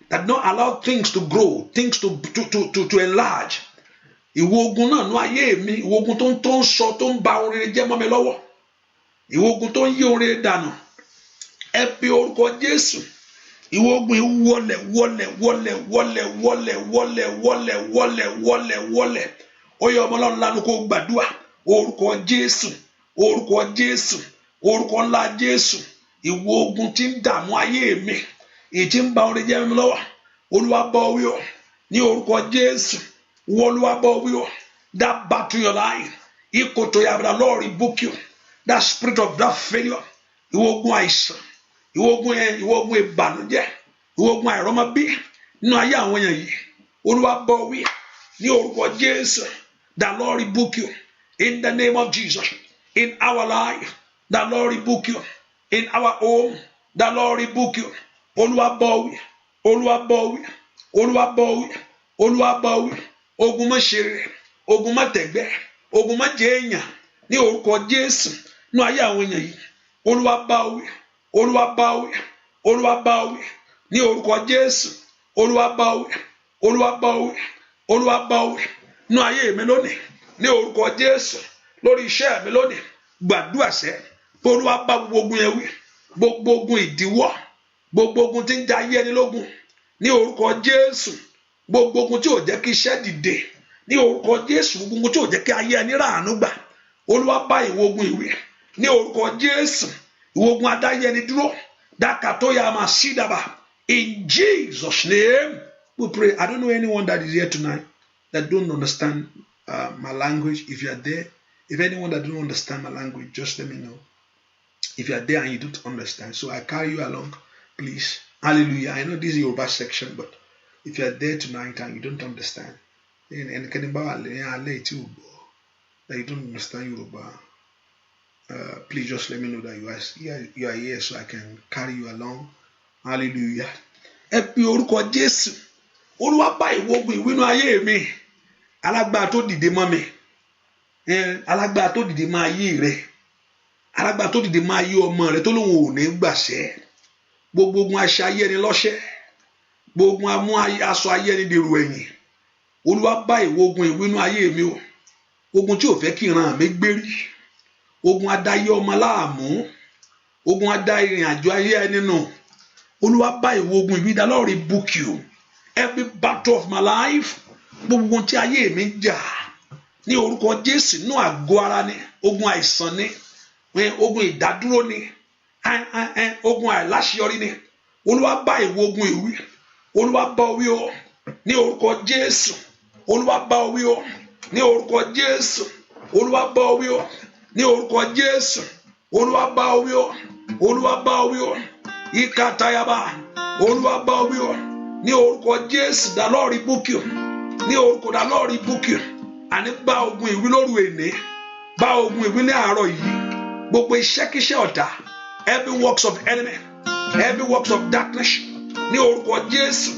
That don't allow things to grow, things to enlarge. Ìwọ ogun náà nú ayé mi. Ìwọ ogun tó ń sọ tó ń ba oore jẹ́ mọ́ mi lọ́wọ́. Ìwọ ogun tó ń yí oore dànù. Ẹ pe orúkọ Jésù. Ìwọ ogun wọlẹ̀. Ó yẹ ọmọ Ọlọ́run lánàá kó gbàdúrà. Orúkọ Jésù. Orúkọ Jésù. Orúkọ ńlá Jésù. Ìwọ ogun tí ń dààmú ayé mi. Èyí tí ń ba oore jẹ́ mi lọ́wọ́. Olúwa bá wí o. ní orúkọ Jésù Olúwa bá wí o that battle in your life ikoto yabra Lord rebuke you that spirit of that failure ìwọ ogun àìsàn ìwọ ogun ìbànújẹ́ ìwọ ogun àìrọ́mọbí nínú ayé àwọn èèyàn yìí Olúwa bá wí ní orúkọ Jésù that Lord rebuke you in the name of Jesus in our life that Lord rebuke you in our home that Lord rebuke you Olúwa bá wí Olúwa bá wí Olúwa bá wí Olúwa bá wí ogun má ṣe rere ogun má tẹ̀gbẹ́ ogun má jẹ èèyàn ní orúkọ Jésù nínú ayé àwọn èèyàn yìí Olúwa bá wí Olúwa bá wí Olúwa bá wí ní orúkọ Jésù Olúwa bá wí Olúwa bá wí Olúwa bá wí nínú ayé mi lónìí ní orúkọ Jésù lórí iṣẹ́ mi lónìí gbàdúrà sẹ́ Olúwa bá gbogbo ogun yẹn wí gbogbo ogun ìdíwọ́ gbogbo ogun tí ń ja ayé ẹni lógun ní orúkọ Jésù gbogbo ogun tí ò jẹ́ kí iṣẹ́ dìde ní orúkọ Jésù gbogbo ogun tí ò jẹ́ kí ayé ẹni ràánú gbà Olúwa bá ìwọ ogun ìwé ní orúkọ Jésù ìwọ ogun adáyé ẹni dúró dákàtóyà máa sí dàbà in Jesus name we pray. I don't know anyone that is here tonight that don't understand my language. If you are there, if anyone that don't understand my language, just let me know. If you are there and you don't understand, so I carry you along, please. Hallelujah. I know this is Yoruba section, but if you are there tonight and you don't understand, and that you don't understand Yoruba, please just let me know that you are here so I can carry you along. Hallelujah. Ẹ pe orúkọ Jésù. Olúwa bá ìwọ ogun ìwínú ayé mi. Alágbára tó dìde mọ́ mi. Alágbára tó dìde mọ́ ayé rẹ. Alágbára tó dìde mọ́ ayé ọmọ rẹ tó lóun ò ní gbàṣẹ. Gbogbo ogun aṣọ ayé ẹni lọ́ṣẹ́. Gbogbo amú aṣọ ayé ẹni dèrò ẹ̀yìn. Olúwa bá ìwọ ogun ìwínú ayé mi o. Ogun tí ò fẹ́ kí ìran mi gbérí. Ogun adáyé ọmọ láàmú. Ogun adá ìrìn àjò ayé ẹni nù. Olúwa bá ìwọ ogun ìwí the Lord rebuke you. Every battle of my life. Gbogbo tí ayé mi jà. Ní orúkọ Jésù nínú àgọ́ ara ni. Ogun àìsàn ni. Ogun ìdádúró ni. Ogun àìláṣeyọrí ni. Olúwa bá ìwọ ogun ìwí. Olúwa bá wí o. Ní orúkọ Jésù. Olúwa bá wí o. Ní orúkọ Jésù. Olúwa bá wí o. Ní orúkọ Jésù. Olúwa bá wí o. Olúwa bá wí o. Ikatayaba. Olúwa bá wí o. Ní orúkọ Jésù the Lord rebuke you. Ní orúkọ the Lord rebuke you. Àní bá ogun ìwí lóru èní. Bá ogun ìwí ní àárọ̀ yìí. Gbogbo iṣẹ́kíṣẹ́ ọ̀tá. Every works of enemy. Every works of darkness. Ní orúkọ Jésù.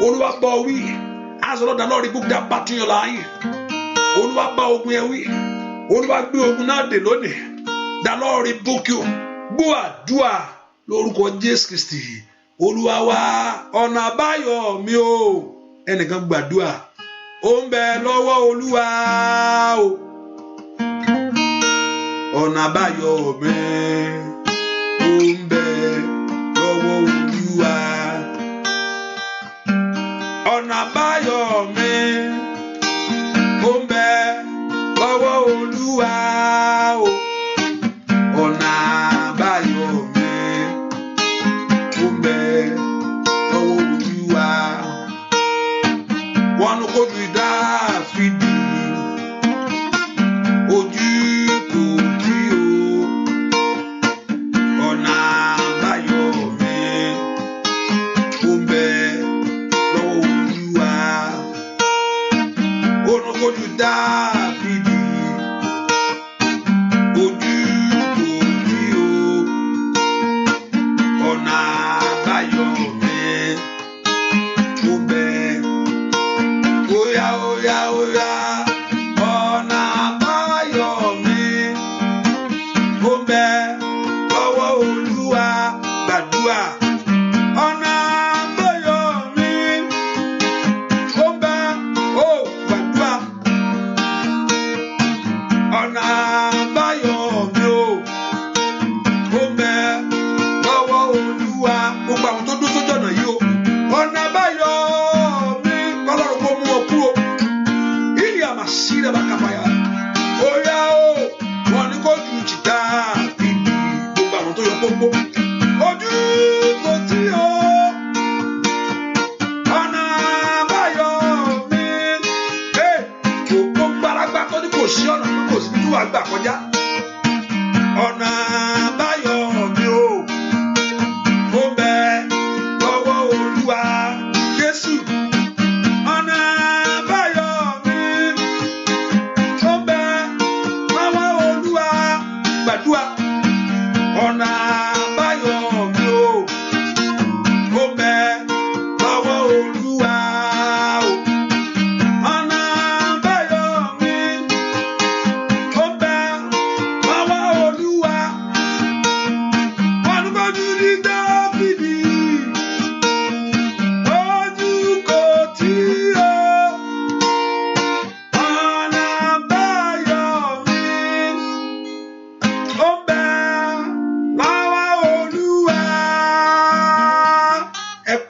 Olúwa bá wí. As the Lord rebuke that battle in your life. Olúwa bá ogun yẹn wí. Olúwa gbé ogun náà dè lónìí. The Lord rebuke you. Gbọ́ àdúà lórúkọ Jésù Kristi. Olúwa wá ọ̀nà àbáyọ mi o. Ẹnìkan gbàdúà. Ó ń bẹ lọ́wọ́ Olúwa o. Ọ̀nà àbáyọ mi. Ó ń bẹ lọ́wọ́ Olúwa. Ọ̀nà àbáyọ mi. Ó ń bẹ lọ́wọ́ Olúwa o. Ọ̀nà àbáyọ mi. Ó ń bẹ lọ́wọ́ Olúwa. Wọ́n kò bí Dáfídì. Ojú kò rí o.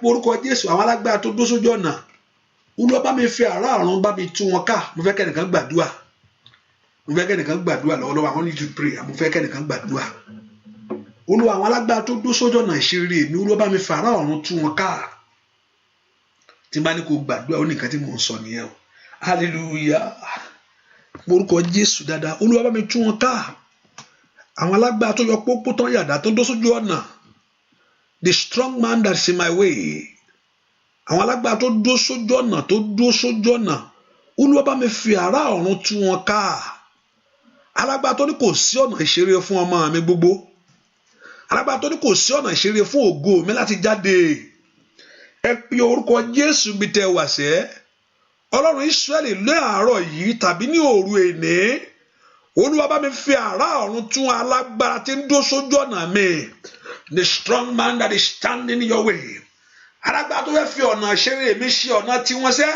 porúkọ Jésù àwọn alágbára tó dó sójú ọ̀nà Olúwa bá mi fi àrá ọ̀run bá mi tú wọn ká mo fẹ́ kẹ́nìkan gbàdúrà lọ́wọ́lọ́wọ́ I want you to pray mo fẹ́ kẹ́nìkan gbàdúrà Olúwa àwọn alágbára tó dó sójú ọ̀nà ìṣeré mi Olúwa bá mi fi àrá ọ̀run tú wọn ká tí n bá ní kó gbàdúrà ó nìkan tí mò ń sọ nìyẹn o hallelujah porúkọ Jésù dáadáa Olúwa bá mi tú wọn ká àwọn alágbára tó yọ pópó tán yàdá tó dó sójú ọ̀nà the strong man that's in my way àwọn alágbára tó dó sójú ọ̀nà Olúwa bá mi fi àrá ọ̀run tú wọn ká alágbára tó ní kò sí ọ̀nà ìṣeré fún ọmọ mi gbogbo alágbára tó ní kò sí ọ̀nà ìṣeré fún ògo mi láti jáde ẹ pe orúkọ Jésù bí tẹ wà sẹ́ Ọlọ́run Ísírẹ́lì lé àárọ̀ yìí tàbí ní òru èní Olúwa bá mi fi àrá ọ̀run tú alágbára tí ń dó sójú ọ̀nà mi the strong man that is standing in your way alágbára tó fẹ́ fi ọ̀nà ìṣeré mi ṣe ọ̀nà tí wọ́n sẹ́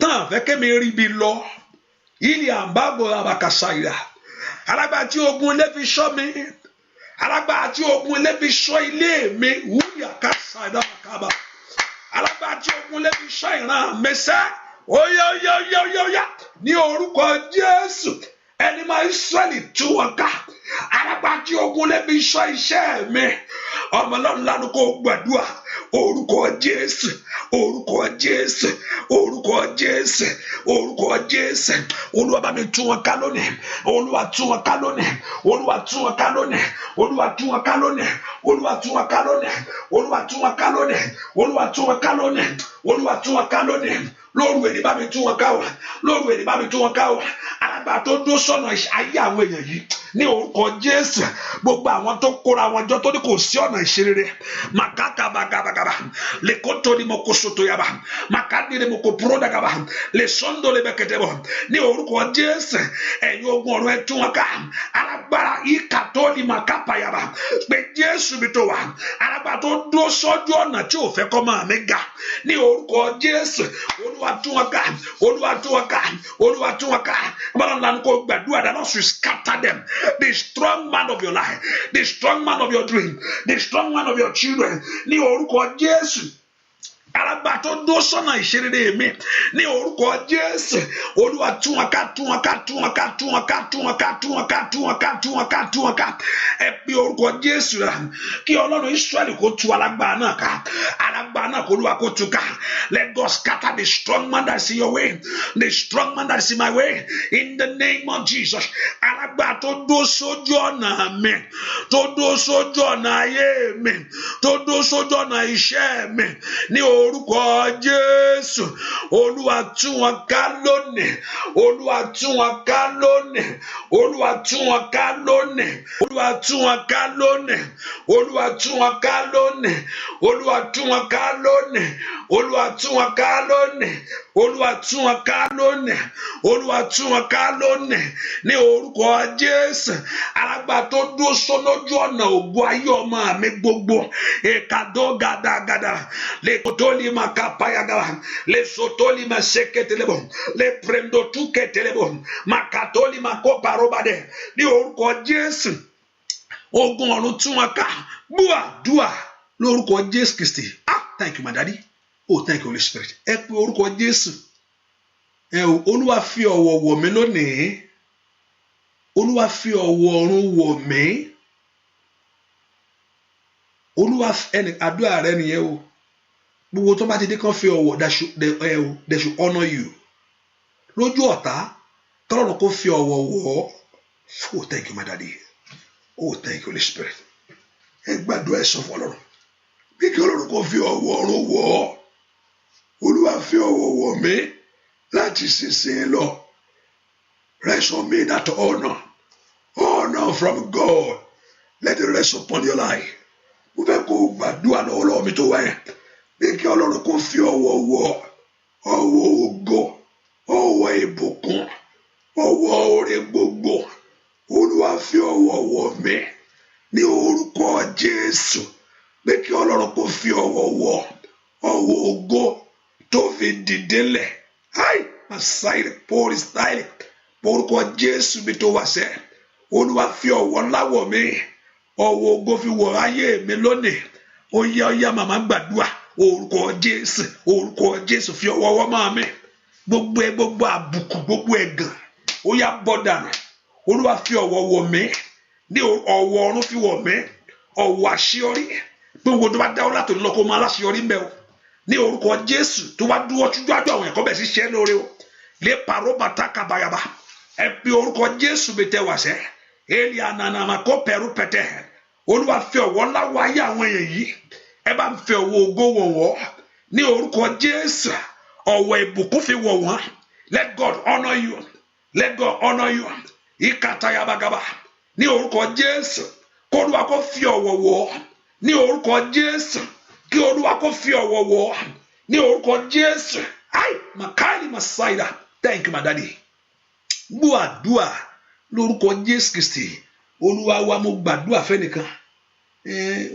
tán fẹ́ kémi rí bi lọ ilé àbábò abakasayira alágbára tí ogun ilé fi ṣọ́ mi alágbára tí ogun ilé fi ṣọ́ ilé mi wúyà kásá kaba alágbára tí ogun ilé fi ṣọ́ ìran mi sẹ́ óyá ní orúkọ Jésù ẹni máa Ísírẹ́lì tú wọn ká alágbára tí ogun ilé fi ṣọ́ iṣẹ́ mi ọmọ Ọlọ́run lánàá kó gbàdúrà orúkọ Jésù Olúwa bá mi tú wọn ká lónìí Olúwa tú wọn ká lónìí Olúwa tú wọn ká lónìí Olúwa tú wọn ká lónìí Olúwa tú wọn ká lónìí Olúwa tú wọn ká lónìí Olúwa tú wọn ká lónìí Olúwa tú wọn ká lónìí lóru èdè bá mi tú wọn ká wá lóru èdè bá mi tú wọn ká wá alágbára tó dó sọ́nà ayé àwọn èèyàn yìí ní orúkọ Jésù gbogbo àwọn tó kóra wọn jọ tó ní kò sí ọ̀nà ìṣeré màkàkà bàgàbàgàbà lè kó tó ní mo kó soto yaba màkàdé ní mo kó púrọ́dà gàbà lè sọ́ndó lè bẹ̀kẹ̀tẹ̀ bọ̀ ní orúkọ Jésù ẹ̀yin ogun ọ̀run ẹ̀ tú wọn ká alágbára ìkà tó ní màkàpà yaba pé Jésù mi tó wà alágbára tó dó sọ́jú ọ̀nà tí ò fẹ́ kọ́ máa mi ga ní orúkọ Jésù Olúwa tú wọn ká Olúwa tú wọn ká Olúwa tú wọn ká bọ́lá ńlá ní kò gbàdúrà dáná sùn scatter them the strong man of your life the strong man of your dream the strong man of your children ní orúkọ Jésù alágbára tó dó sọ́nà ìṣeré mi ní orúkọ Jésù Olúwa tú wọn ká tú wọn ká tú wọn ká tú wọn ká tú wọn ká tú wọn ká tú wọn ká tú wọn ká tú wọn ká ẹ pe orúkọ Jésù rà kí Ọlọ́run Ísírẹ́lì kó tú alágbára náà ká alágbára náà kó Olúwa kó tú ká let God scatter the strong man that is in your way the strong man that is in my way in the name of Jesus alágbára tó dó sójú ọ̀nà mi tó dó sójú ọ̀nà ayé mi tó dó sójú ọ̀nà iṣẹ́ mi ní orúkọ Jésù Olúwa tú wọn ká lónìí Olúwa tú wọn ká lónìí Olúwa tú wọn ká lónìí Olúwa tú wọn ká lónìí Olúwa tú wọn ká lónìí Olúwa tú wọn ká lónìí Olúwa tú wọn ká lónìí Olúwa tú wọn ká lónìí Olúwa tú wọn ká lónìí ní orúkọ Jésù alágbára tó dúró sọ́nójú ọ̀nà ògo ayé ọmọ mi gbogbo èkadó gàdàgàdà lè kótólì máa ká payagàwà lè sotólì máa ṣèkètèlébò lè prendo túkètèlébò máa kàtólì máa kó parobadẹ ní orúkọ Jésù ogun ọ̀run tú wọn ká búà dùà lórúkọ Jésù Kristi thank you my daddy. Oh, thank you, Holy Spirit. Ẹ pe orúkọ Jésù. Olúwa fi ọ̀wọ̀ wọ̀ mí lónìí. Olúwa fi ọ̀wọ̀ ọ̀run wọ̀ mí. Olúwa ẹni àdúrà rẹ nìyẹn o. Gbogbo tó bá ti dé kàn fi ọ̀wọ̀ they should honor you. Lójú ọ̀tá, tọ́lọ́run kó fi ọ̀wọ̀ wọ̀. Oh, thank you, my daddy. Oh, thank you, Holy Spirit. Ẹ gbàdúrà ẹ sọ fún Ọlọ́run. Bí kí Ọlọ́run kó fi ọ̀wọ̀ ọ̀run wọ̀ ọ́. Olúwa fi ọ̀wọ̀ wọ̀ mí láti ṣiṣẹ́ lọ. Rest on me that honor from God. Let it rest upon your life. Mo fẹ́ kó gbàdúrà lọ́wọ́ mi tó wáyé. Bí kí Ọlọ́run kó fi ọ̀wọ̀ wọ̀ ọ̀wọ̀ ògo, ọ̀wọ̀ ìbùkún, ọ̀wọ̀ oore gbogbo. Olúwa fi ọ̀wọ̀ wọ̀ mí ní orúkọ Jésù. Bí kí Ọlọ́run kó fi ọ̀wọ̀ wọ̀ ọ̀wọ̀ ògo tó fi dìde lẹ̀. Masáìlì pọ́ọ̀lì stáìlì orúkọ Jésù bí tó wà sẹ́. Olúwa fi ọ̀wọ̀ ńlá wọ̀ mí ọ̀wọ̀ ògo fi wọ̀ ayé mi lónìí. Ó yá màmá gbàdúrà orúkọ Jésù fi ọwọ́ ọwọ́ máa mi gbogbo àbùkù gbogbo ẹ̀gàn ó yá bọ́ dànù Olúwa fi ọwọ́ wọ̀ mí ní ọwọ́ ọ̀run fi wọ̀ mí ọwọ́ àṣeyọrí gbogbo tó bá dáwọ́ látòun lọ kó máa láṣeyọrí ń bẹ o ní orúkọ Jésù tó bá dúró tújú àjọ àwọn ẹ̀kọ́ bẹ̀ sí ṣẹ́ lóore o lè parọ́ bàtà kàbàyàbà ẹ fi orúkọ Jésù bẹ tẹ wàṣẹ èlì ànànàmà kó pẹ̀rú pẹ̀tẹ́ Olúwa fi ọwọ́ ńlá wọ ayé àwọn èèyàn yìí ẹ bá ń fi ọwọ́ ògo wọ̀ wọ́n ní orúkọ Jésù ọwọ́ ìbùkún fi wọ̀ wọ́n let God honour you let God honour you ìkàtàyàbàgàbà ní orúkọ Jésù kó Olúwa kó fi ọwọ́ wọ̀ ní orúkọ Jésù kí Olúwa kó fi ọwọ́ wọ̀ ní orúkọ Jésù ai makali masaida thank you my daddy gbọ́ àdúà lórúkọ Jésù Kristi Olúwa wa mo gbàdúà fẹ́nìkan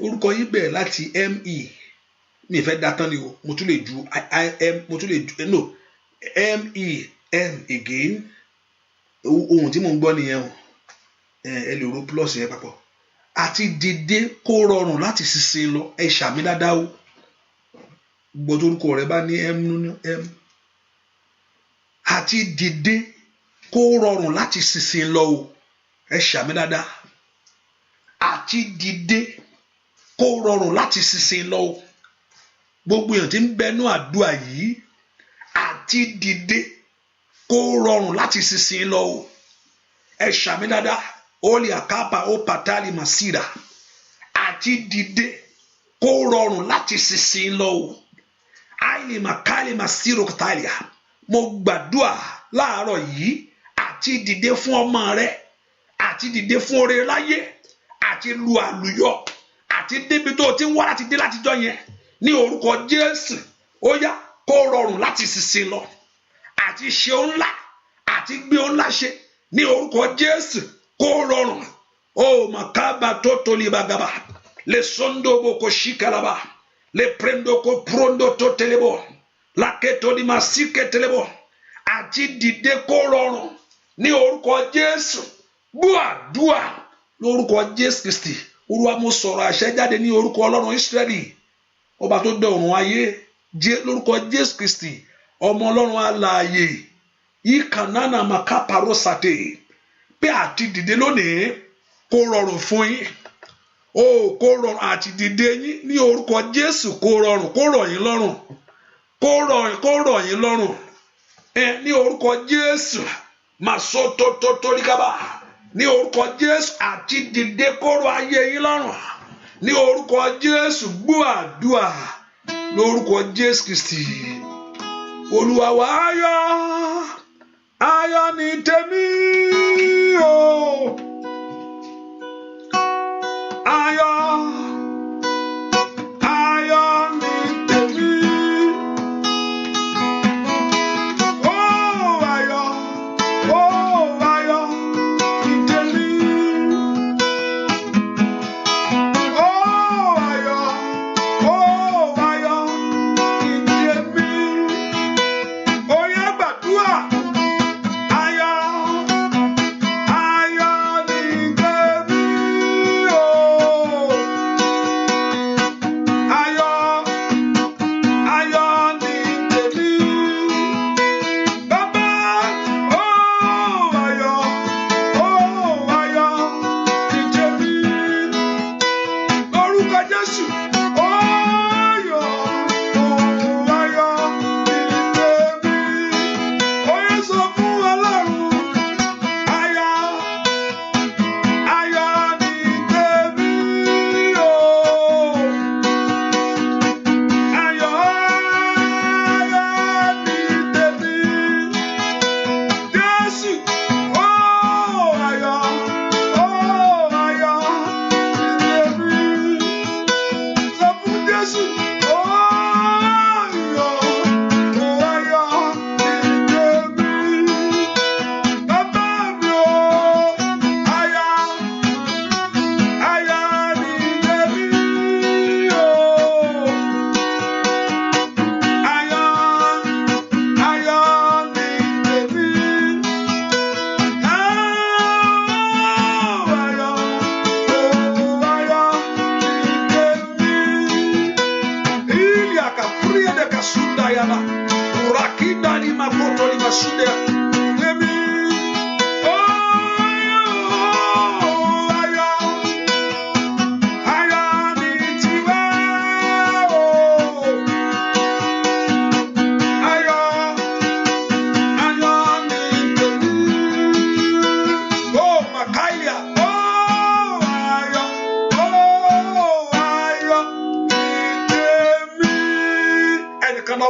orúkọ yìí bẹ̀rẹ̀ láti me mi fẹ́ dátán ni o mo tún lè ju m again ohun tí mo ń gbọ́ nìyẹn o ẹ lè ro plus yẹn papọ̀ àti dìde kó rọrùn láti ṣiṣẹ́ lọ ẹ ṣàmì dáadáa o gbọ́dọ̀ orúkọ rẹ bá ní m nínú m àti dìde kó rọrùn láti ṣiṣẹ́ lọ o ẹ ṣàmì dáadáa àti dìde kó rọrùn láti ṣiṣẹ́ lọ o gbogbo èèyàn tí ń bẹnu àdúrà yìí àti dìde kó rọrùn láti ṣiṣẹ́ lọ o ẹ ṣàmì dáadáa oli akapa o patali masira àti dìde kó rọrùn láti ṣiṣẹ́ lọ o àìlè makali masiro katalia mo gbàdúrà láàárọ̀ yìí àti dìde fún ọmọ rẹ àti dìde fún oore láyé àti lu àlùyọ àti débi tó ti ń wá láti dé látijọ́ yẹn ní orúkọ Jésù ó yá kó rọrùn láti ṣiṣẹ́ lọ àti ṣe ńlá àti gbé ńlá ṣe ní orúkọ Jésù kó rọrùn ó makaba tó toli bagaba le sondo boko shikalaba le prendo ko prondo to telebo la keto di masike telebo àti dìde kó rọrùn ní orúkọ Jésù gbàdúà lórúkọ Jésù Kristi Olúwa mo sọ̀rọ̀ àṣẹ jáde ní orúkọ Ọlọ́run Ísírẹ́lì ọba tó dá ọ̀run ayé lórúkọ Jésù Kristi ọmọ Ọlọ́run alààyè ìkànnà makaparosate pé àti dìde lónìí kó rọrùn fún yín kó rọrùn àti dìde yín ní orúkọ Jésù kó rọrùn kó rọ̀ yín lọ́rùn kó rọ̀ yín lọ́rùn ní orúkọ Jésù màsótótótóríkàbà ní orúkọ Jésù àti dìde kó rọ̀ ayé yín lọ́rùn ní orúkọ Jésù gbọ́ àdúà lórúkọ Jésù Kristi Olúwa wa ayọ̀ ni tèmi o ayọ̀ ni tèmi ayọ̀ ni tèmi yaba. Rakida ni makoto ni masude. Lemi.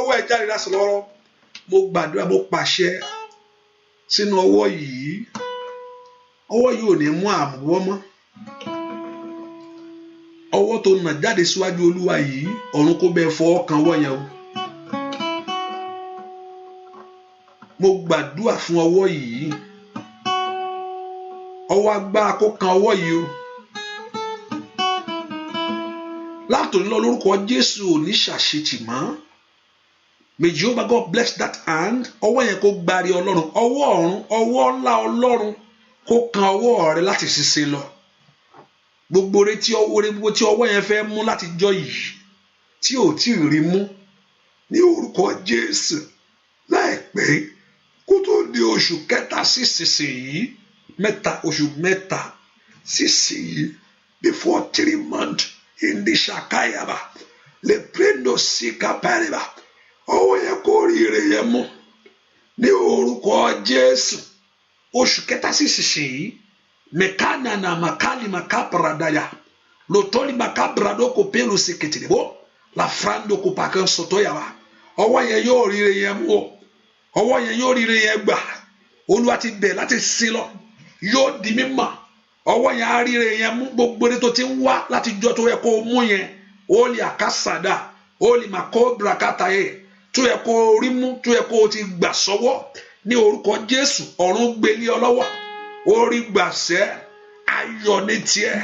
Ọwọ́ ẹ̀ jáde láti lọ́rọ́ mo gbàdúrà mo pàṣẹ sínú ọwọ́ yìí ò ní mú àmúwọ́ mọ́ ọwọ́ tó nà jáde síwájú Olúwa yìí ọ̀run kó bẹ́ẹ̀ fọwọ́ kan ọwọ́ yẹn o mo gbàdúrà fún ọwọ́ yìí ọwọ́ agbára kó kan ọwọ́ yìí o látòní lọ lórúkọ Jésù ò ní ṣàṣetì mọ́. May Jehovah God bless that hand. Ọwọ́ yẹn kó gbárí Ọlọ́run. Ọwọ́ ọ̀run, ọwọ́ ńlá Ọlọ́run kó kan ọwọ́ rẹ láti ṣiṣẹ́ lọ. Gbogbo rẹ tí ọwọ́ yẹn fẹ́ mú láti jọ yìí tí ò tí ì rí mú ní orúkọ Jésù láìpẹ́ kó tó di oṣù kẹta sí ìsinsìnyí oṣù mẹ́ta sí ìsinsìnyí before 3 months in the Shakayaba le prendo sika pariba. Ọwọ́ yẹn kó rí ire yẹn mú ní orúkọ Jésù oṣù kẹta sí ìsinsìnyí mekana na makali makaparadaya lotoli makabrado ko pelu seketebo la frando ko pakan soto yawa ọwọ́ yẹn yóò rí ire yẹn mú ọwọ́ yẹn yóò rí ire yẹn gbà Olúwa ti bẹ̀ láti sin lọ yóò di mímọ́ ọwọ́ yẹn á rí ire yẹn mú gbogbo ní tó ti ń wá láti jọ tó yẹ kó mú yẹn ó lè àkásàdá ó lè makobra kataye tó yẹ kó rí mú tó yẹ kó ti gbà sọ́wọ́ ní orúkọ Jésù ọ̀run gbélé ọ lọ́wọ́ orí gbàṣẹ ayọ̀ ní tiẹ̀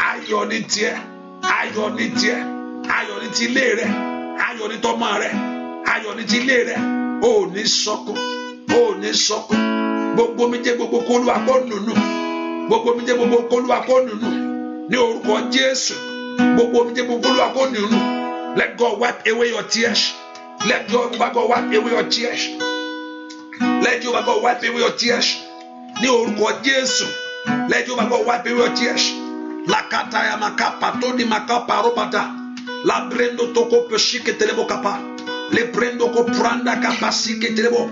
ayọ̀ ní tiẹ̀ ayọ̀ ní tiẹ̀ ayọ̀ ní ti ilé rẹ ayọ̀ ní tọmọ rẹ ayọ̀ ní ti ilé rẹ ó ní sọkún gbogbo mi jẹ́ gbogbo kólúwa kó nùnú gbogbo mi jẹ́ gbogbo kólúwa kó nùnú ní orúkọ Jésù gbogbo mi jẹ́ gbogbo kólúwa kó nùnú. Let God wipe away your tears. Let Jehovah God wipe away your tears. Let Jehovah God wipe away your tears. Ní orúkọ Jésù. Let Jehovah God wipe away your tears. Lakata ya makapa toni makapa robata. La brendo toko peshike telebo kapa. Le brendo ko pranda kapa sike telebo.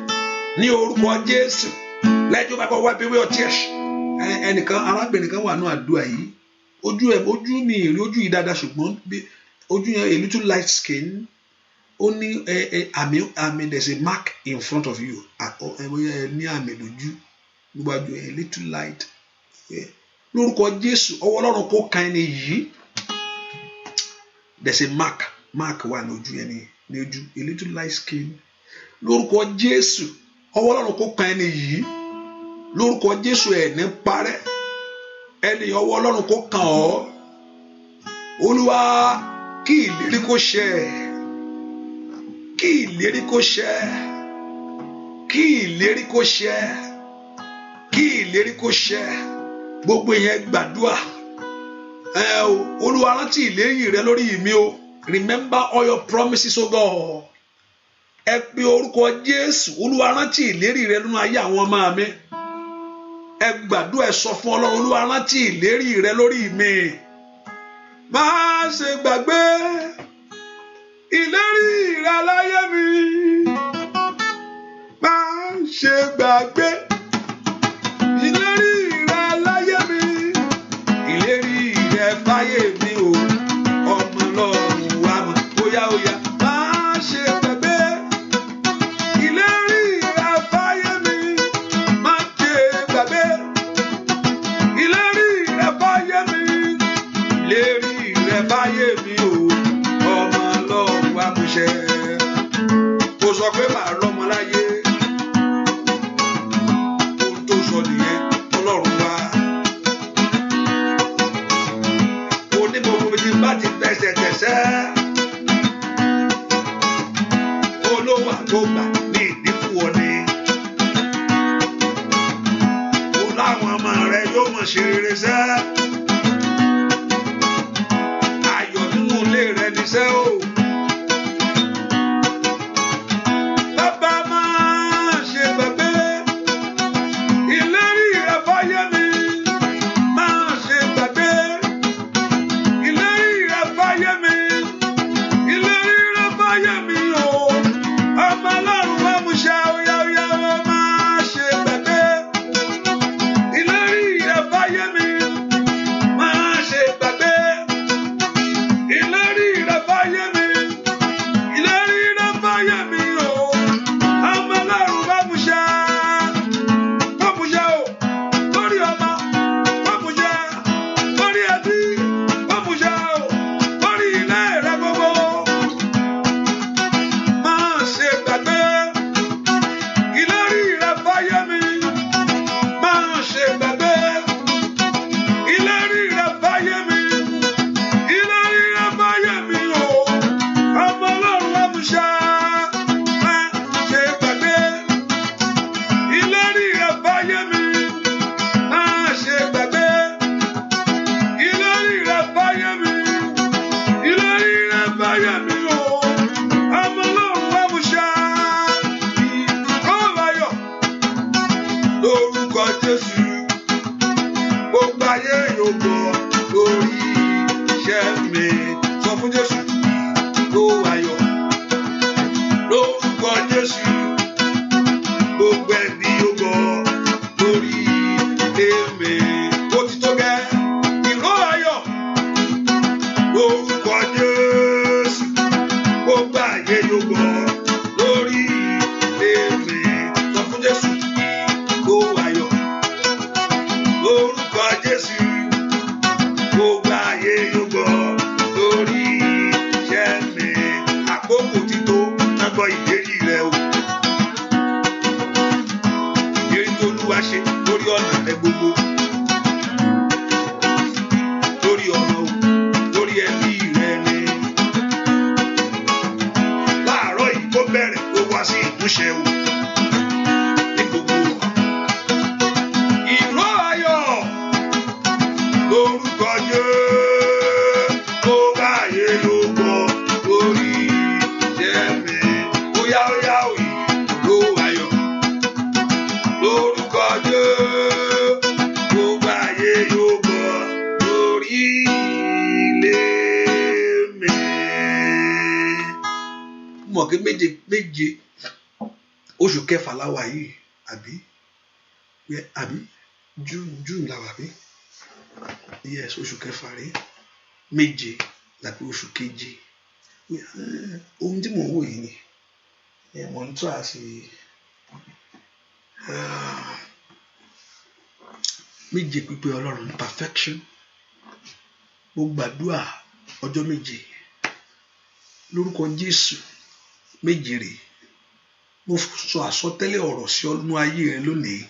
Ní orúkọ Jésù. Let Jehovah God wipe away your tears. Ẹnìkan arábìnrin kan wà ní àdúrà yìí. Ojú mi rí ojú yìí dáadáa ṣùgbọ́n ojú yẹn a little light skin. Only àmì there's a mark in front of you. Ní àmì lójú níwájú a little light. Lórúkọ Jésù ọwọ́ Ọlọ́run kó kan ẹni yìí. There's a mark wà ní ojú ẹni ní ojú a little light skin. Lórúkọ Jésù ọwọ́ Ọlọ́run kó kan ẹni yìí. Lórúkọ Jésù ẹ̀ ní parẹ́. Ẹni ọwọ́ Ọlọ́run kó kan ọ́. Olúwa kí ìlérí kó ṣẹ. Kí ìlérí kó ṣẹ. Kí ìlérí kó ṣẹ. Kí ìlérí kó ṣẹ. Gbogbo yẹn gbàdúrà. Olúwa rántí ìlérí rẹ lórí mi o. Remember all your promises, O God. Ẹ pe orúkọ Jésù. Olúwa rántí ìlérí rẹ nínú ayé àwọn ọmọ mi. Ẹ gbàdúrà ẹ sọ fún Ọlọ́run. Olúwa rántí ìlérí rẹ lórí mi. Má ṣe gbàgbé ìlérí rẹ láyé mi. Má ṣe gbàgbé ìlérí rẹ láyé mi. Ìlérí rẹ fáyé mi o. Ọmọ Ọlọ́run wa mọ̀ óyá. Má ṣe gbàgbé ìlérí rẹ fáyé mi. Má ṣe gbàgbé ìlérí rẹ fáyé mi. Ìlérí rẹ fáyé mi o. Ọmọ Ọlọ́run wa mú ṣẹ. Ó sọ pé màá lọ́mọ láyé. Ohun tó sọ nìyẹn Ọlọ́run wa. Onímọ̀ ti bá ti tẹ̀sẹ̀ tẹ̀sẹ̀. Olówó àtọ́gbà ní ìdínkù ọ̀nì. Ó láwọn ọmọ rẹ yóò mọ̀ ṣe rere sẹ́. Ayọ̀ nínú ilé rẹ níṣẹ́ o. láyé mi o ọmọ Ọlọ́run wá mú ṣá ìró ayọ̀ lórúkọ Jésù gbogbo ayé yóò gbọ́ lórí iṣẹ́ mi sọ fún Jésù ìró ayọ̀ lórúkọ Jésù gbogbo ẹbí yóò gbọ́ lórí èmi ó ti tó gẹ́ ìró ayọ̀ lórúkọ Jésù gbogbo ayé yóò gbọ́ lórí èmi sọ fún Jésù ìró ayọ̀ lórúkọ Jésù gbogbo ayé yóò gbọ́ lórí iṣẹ́ mi àkókò ti tó lágbọ́ ìlérí rẹ o ìlérí tó Olúwa ṣe lórí ọ̀nà rẹ gbogbo lórí ọmọ o lórí ẹbí rẹ ni láàárọ̀ yìí kó bẹ̀rẹ̀ kó wá sí ìmúṣẹ o ní gbogbo ìró ayọ̀ lórúkọ Jésù gbogbo ayé yóò gbọ́ lórí iṣẹ́ mi óyá óyá òyì ìró ayọ̀ lórúkọ Jésù gbogbo ayé yóò gbọ́ lórí ilé mi. Mọ̀ kí méje oṣù kẹfà láwa yìí àbí June làwà bí yes oṣù kẹfà rí méje làbí oṣù keje ohun tí mò ń wò yìí ni mò ń tọ́ àti méje pípé Ọlọ́run perfection mo gbàdúrà ọjọ́ méje lórúkọ Jésù méje rè mo sọ àsọtẹ́lẹ̀ ọ̀rọ̀ sí ọlọ́run ayé rẹ lónìí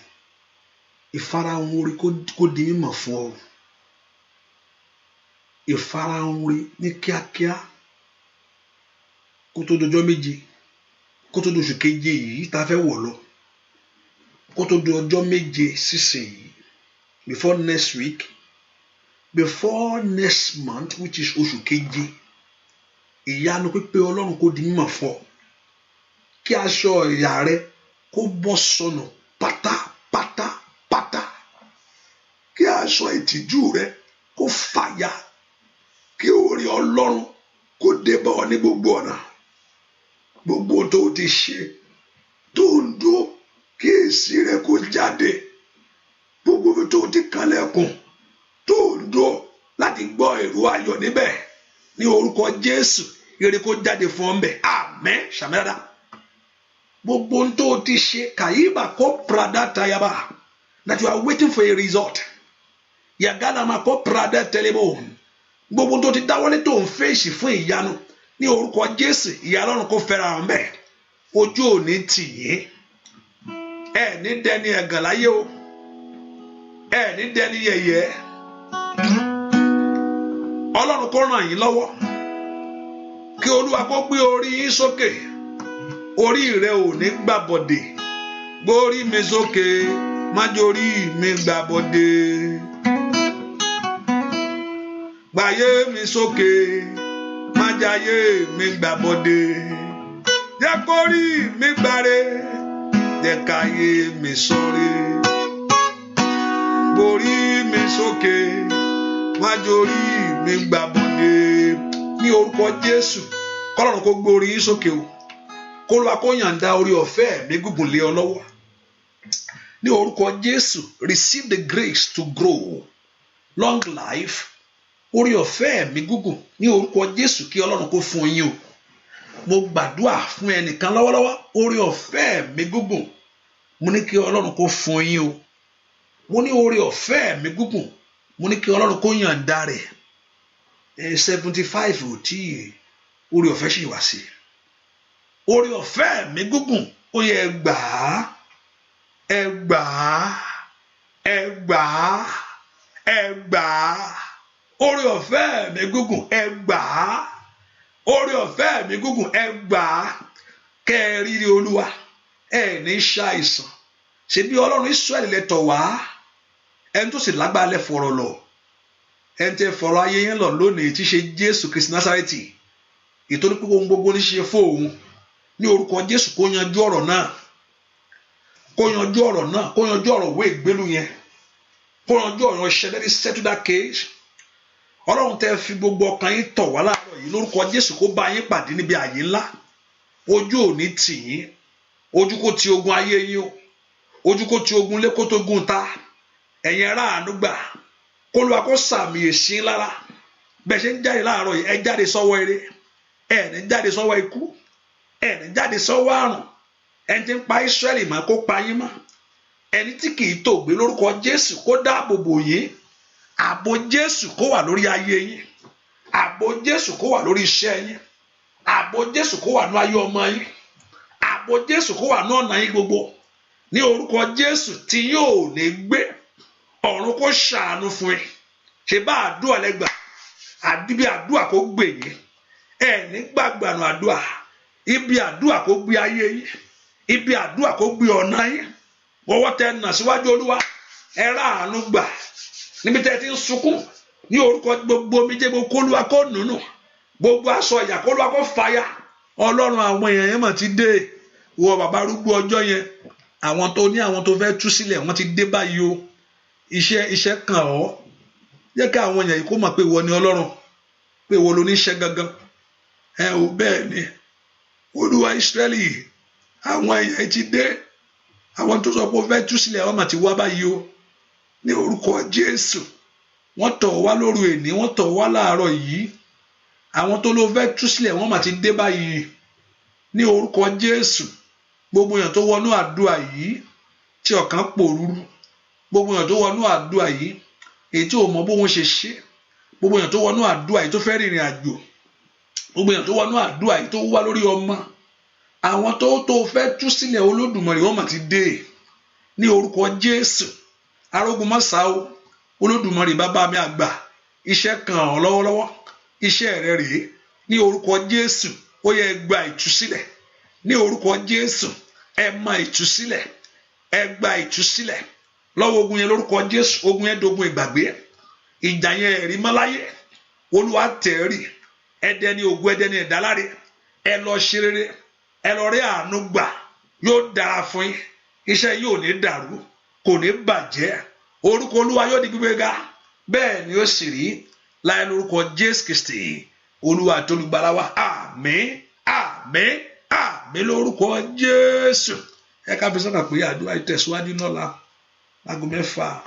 ìfarahàn orí kó di mímọ̀ fún ọ ìfarahàn orí ní kíákíá kó tó dọjọ́ méje kó tó dọjọ́ keje yìí tá a fẹ́ wọ̀ lọ kó tó dọjọ́ méje sísìn yìí before next week before next month which is oṣù keje ìyanu pípé ọlọ́run kó di mímọ̀ fún ọ kí aṣọ ìyà rẹ kó bọ́ sọnù pátápátá kí aṣọ ìtìjú rẹ kó fàya kí orí ọlọ́run kó dé bá ọ ní gbogbo ọ̀nà gbogbo tó ti ṣe tó ń dúró kí èsì rẹ kó jáde gbogbo tó ti kalẹ̀kùn tó ń dúró láti gbọ́ èrò ayọ̀ níbẹ̀ ní orúkọ Jésù ire kó jáde fún ọ ńbẹ̀ àmín ṣàmẹ́dá gbogbo tó ti ṣe kàyíbà kó prada tayaba that you are waiting for a result yàgàdà máa kó prada tẹlẹbọn gbogbo tó ti dáwọ́lé tó ń fèsì fún ìyanu ní orúkọ Jésù ìyàlọ́run kó fẹ́ra hàn bẹ́ẹ̀ ojú ò ní tì yín ẹ ní dẹni ẹ̀gàn láyé o ẹ ní dẹni yẹ̀yẹ́ Ọlọ́run kó ràn yín lọ́wọ́ kí Olúwa kó gbé orí yín sókè orí rẹ ò ní gbàbọdè gbórí mi sókè májorí mi gbàbọdè gbàyé mi sókè májàyé mi gbàbọdè jẹ́ kórí mi gbàre jẹ́ káyé mi sọre gbórí mi sókè májorí mi gbàbọdè ní orúkọ Jésù kọ́lọ́run kó gbórí yín sókè o kó lọ kó yànda orí ọ̀fẹ́ mi gúngùn lé ọ lọ́wọ́ ní orúkọ Jésù receive the grace to grow long life orí ọ̀fẹ́ mi gúngùn ní orúkọ Jésù kí Ọlọ́run kó fún yín o mo gbàdúrà fún ẹnìkan lọ́wọ́lọ́wọ́ orí ọ̀fẹ́ mi gúngùn mo ní kí Ọlọ́run kó fún yín o mo ní orí ọ̀fẹ́ mi gúngùn mo ní kí Ọlọ́run kó yànda rẹ̀ 75 ò tí orí ọ̀fẹ́ sì wá sí orí ọ̀fẹ́ mi gúngùn ó yẹ ẹgbàá orí ọ̀fẹ́ mi gúngùn orí ọ̀fẹ́ mi gúngùn kẹrìírí Olúwa ẹ ní ṣàìsàn ṣe bí Ọlọ́run Ísírẹ́lì lẹ́tọ̀ wá ẹni tó sì lágbára lẹ́ fọ̀rọ̀ lọ ẹni tẹ́ fọ̀rọ̀ ayé yẹn lọ lónìí tí ṣe Jésù Kristi Násárẹ́tì ìtorí pé ohun gbogbo ní ṣe fóun ní orúkọ Jésù kó yanjú ọ̀rọ̀ náà, kó yanjú ọ̀rọ̀ náà, kó yanjú ọ̀rọ̀ òwe ìgbélu yẹn, kó yanjú ọ̀rọ̀ iṣẹ́ lẹ́ni settle that case. Ọlọ́run tẹ́ fi gbogbo ọkàn yín tọ̀ wá láàárọ̀ yìí lórúkọ Jésù kó bá yín pàdé níbi àyè ńlá. Ojú ò ní tì yín, ojú kò ti ogun ayé yín o, ojú kò ti ogun lé kó tó gun ta. Ẹ̀yin ará àánú gbà kó Olúwa kó sàmì èsì lára bẹ́ẹ̀ ṣe ń jáde láàárọ̀ yìí. Ẹ jáde sọ́wọ́ eré, ẹ ní jáde sọ́wọ́ ikú, ẹ ní jáde sọ́wọ́ àrùn. Ẹni tí ń pa Ísírẹ́lì mọ́ kó pa yín mọ́, ẹni tí kì í tòògbé lórúkọ Jésù kó dáàbò bò yín. Ààbò Jésù kó wà lórí ayé yín, ààbò Jésù kó wà lórí iṣẹ́ yín, ààbò Jésù kó wà ní ayé ọmọ yín, ààbò Jésù kó wà ní ọ̀nà yín gbogbo ní orúkọ Jésù tí yóò lè gbé. Ọ̀run kó ṣàánú fún yín. Ṣé bá àdúrà lẹ́gbà àdúbí àdúrà kó gbè yín, ẹ ní gbàgbànú àdúrà. Ibi àdúrà kó gbé ayé yín, ibi àdúrà kó gbé ọ̀nà yín. Ọwọ́ tẹ́ nà síwájú Olúwa, ẹ rà àánú gbà níbi tẹ́ ti ń sunkún ní orúkọ gbogbo omijé gbogbo kó Olúwa kó nùnú, gbogbo aṣọ ìyà kó Olúwa kó fàya. Ọlọ́run àwọn èèyàn yẹn mà ti dé. Wọ bàbá arúgbó ọjọ́ yẹn, àwọn tó ní àwọn tó fẹ́ tú sílẹ̀ wọ́n ti dé báyìí o. Iṣẹ́ kàn ọ́. Jẹ́ kí àwọn èèyàn yìí kó mọ̀ pé ìwọ ni Ọlọ́run, pé ìwọ ló ní iṣẹ́ gangan. O bẹ́ẹ̀ ni Olúwa Ísírẹ́lì, àwọn èèyàn ti dé. Àwọn tó sọ pé ó fẹ́ tú sílẹ̀ wọ́n mà ti wá báyìí o ní orúkọ Jésù. Wọ́n tọ̀ wá lóru èní, wọ́n tọ̀ wá láàárọ̀ yìí. Àwọn tó ló fẹ́ tú sílẹ̀ wọ́n mà ti dé báyìí ní orúkọ Jésù. Gbogbo èèyàn tó wọnú àdúrà yìí tí ọkàn pòrúurú, gbogbo èèyàn tó wọnú àdúrà yìí èyí tí ò mọ bó wọn ṣe ṣe, gbogbo èèyàn tó wọnú àdúrà yìí tó fẹ́ rìnrìn àjò, gbogbo èèyàn tó wọnú àdúrà yìí tó wá lórí ọmọ, àwọn tó fẹ́ tú sílẹ̀ Olódùmarè wọ́n mà ti dé ní orúkọ Jésù. Arógun mọ́sá o, Olódùmarè bàbá mi àgbà, iṣẹ́ kan ọ̀ lọ́wọ́lọ́wọ́, iṣẹ́ rẹ rèé ní orúkọ Jésù. Ó yẹ gba ìtúsílẹ̀ ní orúkọ Jésù. Ẹ má ìtúsílẹ̀, ẹ gba ìtúsílẹ̀ lọ́wọ́ ogun yẹn lórúkọ Jésù. Ogun yẹn dogun ìgbàgbé, ìjà yẹn ẹ̀rí mọ́láyé. Olúwa tẹ̀rí ẹdẹni ogun ẹdẹni ẹ̀dáláre. Ẹ lọ ṣe rere, ẹ lọ rí àánú gbà. Yóò dára fún yín, iṣẹ́ yóò ní dàrú, kò ní bàjẹ́. Orúkọ Olúwa yóò di gbígbéga, bẹ́ẹ̀ ni ó sì rí láì lórúkọ Jésù Kristi Olúwa àti olùgbàlà wa. Àmín, àmín, àmín lórúkọ Jésù. Ẹ ká fi sọ́nà pé àdúrà ìtẹ̀síwájú náà láago 6.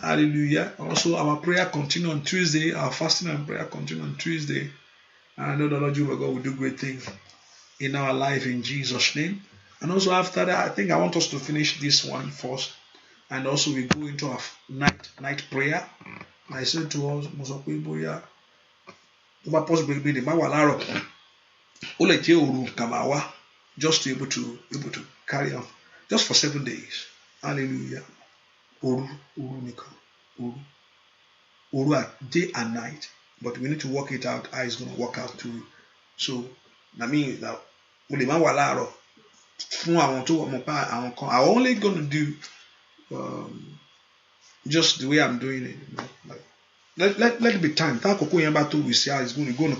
Hallelujah. Also our prayer continue on Tuesday. Our fasting and prayer continue on Tuesday. And I know the Lord Jehovah God will do great things in our life in Jesus' name. And also after that, I think I want us to finish this one first. And also we go into our night prayer. I said to us, just to able to carry on just for 7 days. Hallelujah. Oru day and night. But we need to work it out. How it's going to work out too. So, I mean that I'm only going to do just the way I'm doing it. Let it be time. We see how it's going to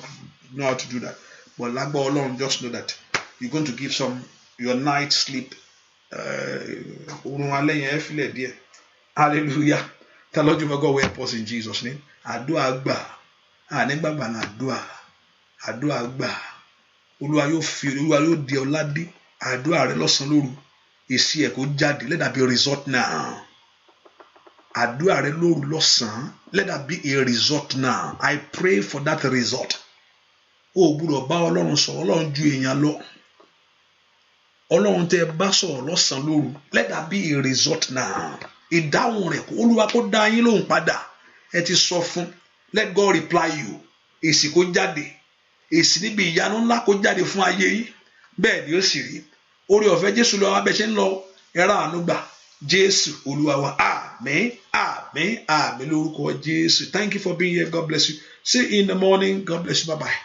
know how to do that. But like Lord, just know that you're going to give your night sleep. Hallelujah. The Lord Jehovah God will help us in Jesus' name. Àdúà gbà. Ànígbàgbà na àdúà. Àdúà gbà. Olúwa yóò di ọládé. Àdúà rẹ lọ́sàn lóru. Èsì ẹ̀ kó jáde. Let that be a result now. Àdúà rẹ lóru lọ́sàn. Let that be a result now. I pray for that result. O gbọ́dọ̀ bá Ọlọ́run sọ̀rọ̀. Ọlọ́run ju èèyàn lọ. Ọlọ́run tẹ́ bá sọ̀rọ̀ lọ́sàn lóru. Let that be a result now. Ìdáhùn rẹ̀ kó Olúwa kó dá yín lóhùn padà. Ẹ ti sọ fún. Let God reply you. Èsì kó jáde. Èsì níbi ìyanu ńlá kó jáde fún ayé yín. Bẹ́ẹ̀ ni ó sì rí. Oore ọ̀fẹ́ Jésù lọ abẹ́ṣẹ́ ń lọ. Ẹ ra àánú gbà. Jésù Olúwa wa. Àmín, àmín, àmín lórúkọ Jésù. Thank you for being here. God bless you. See you in the morning. God bless you. Bye bye.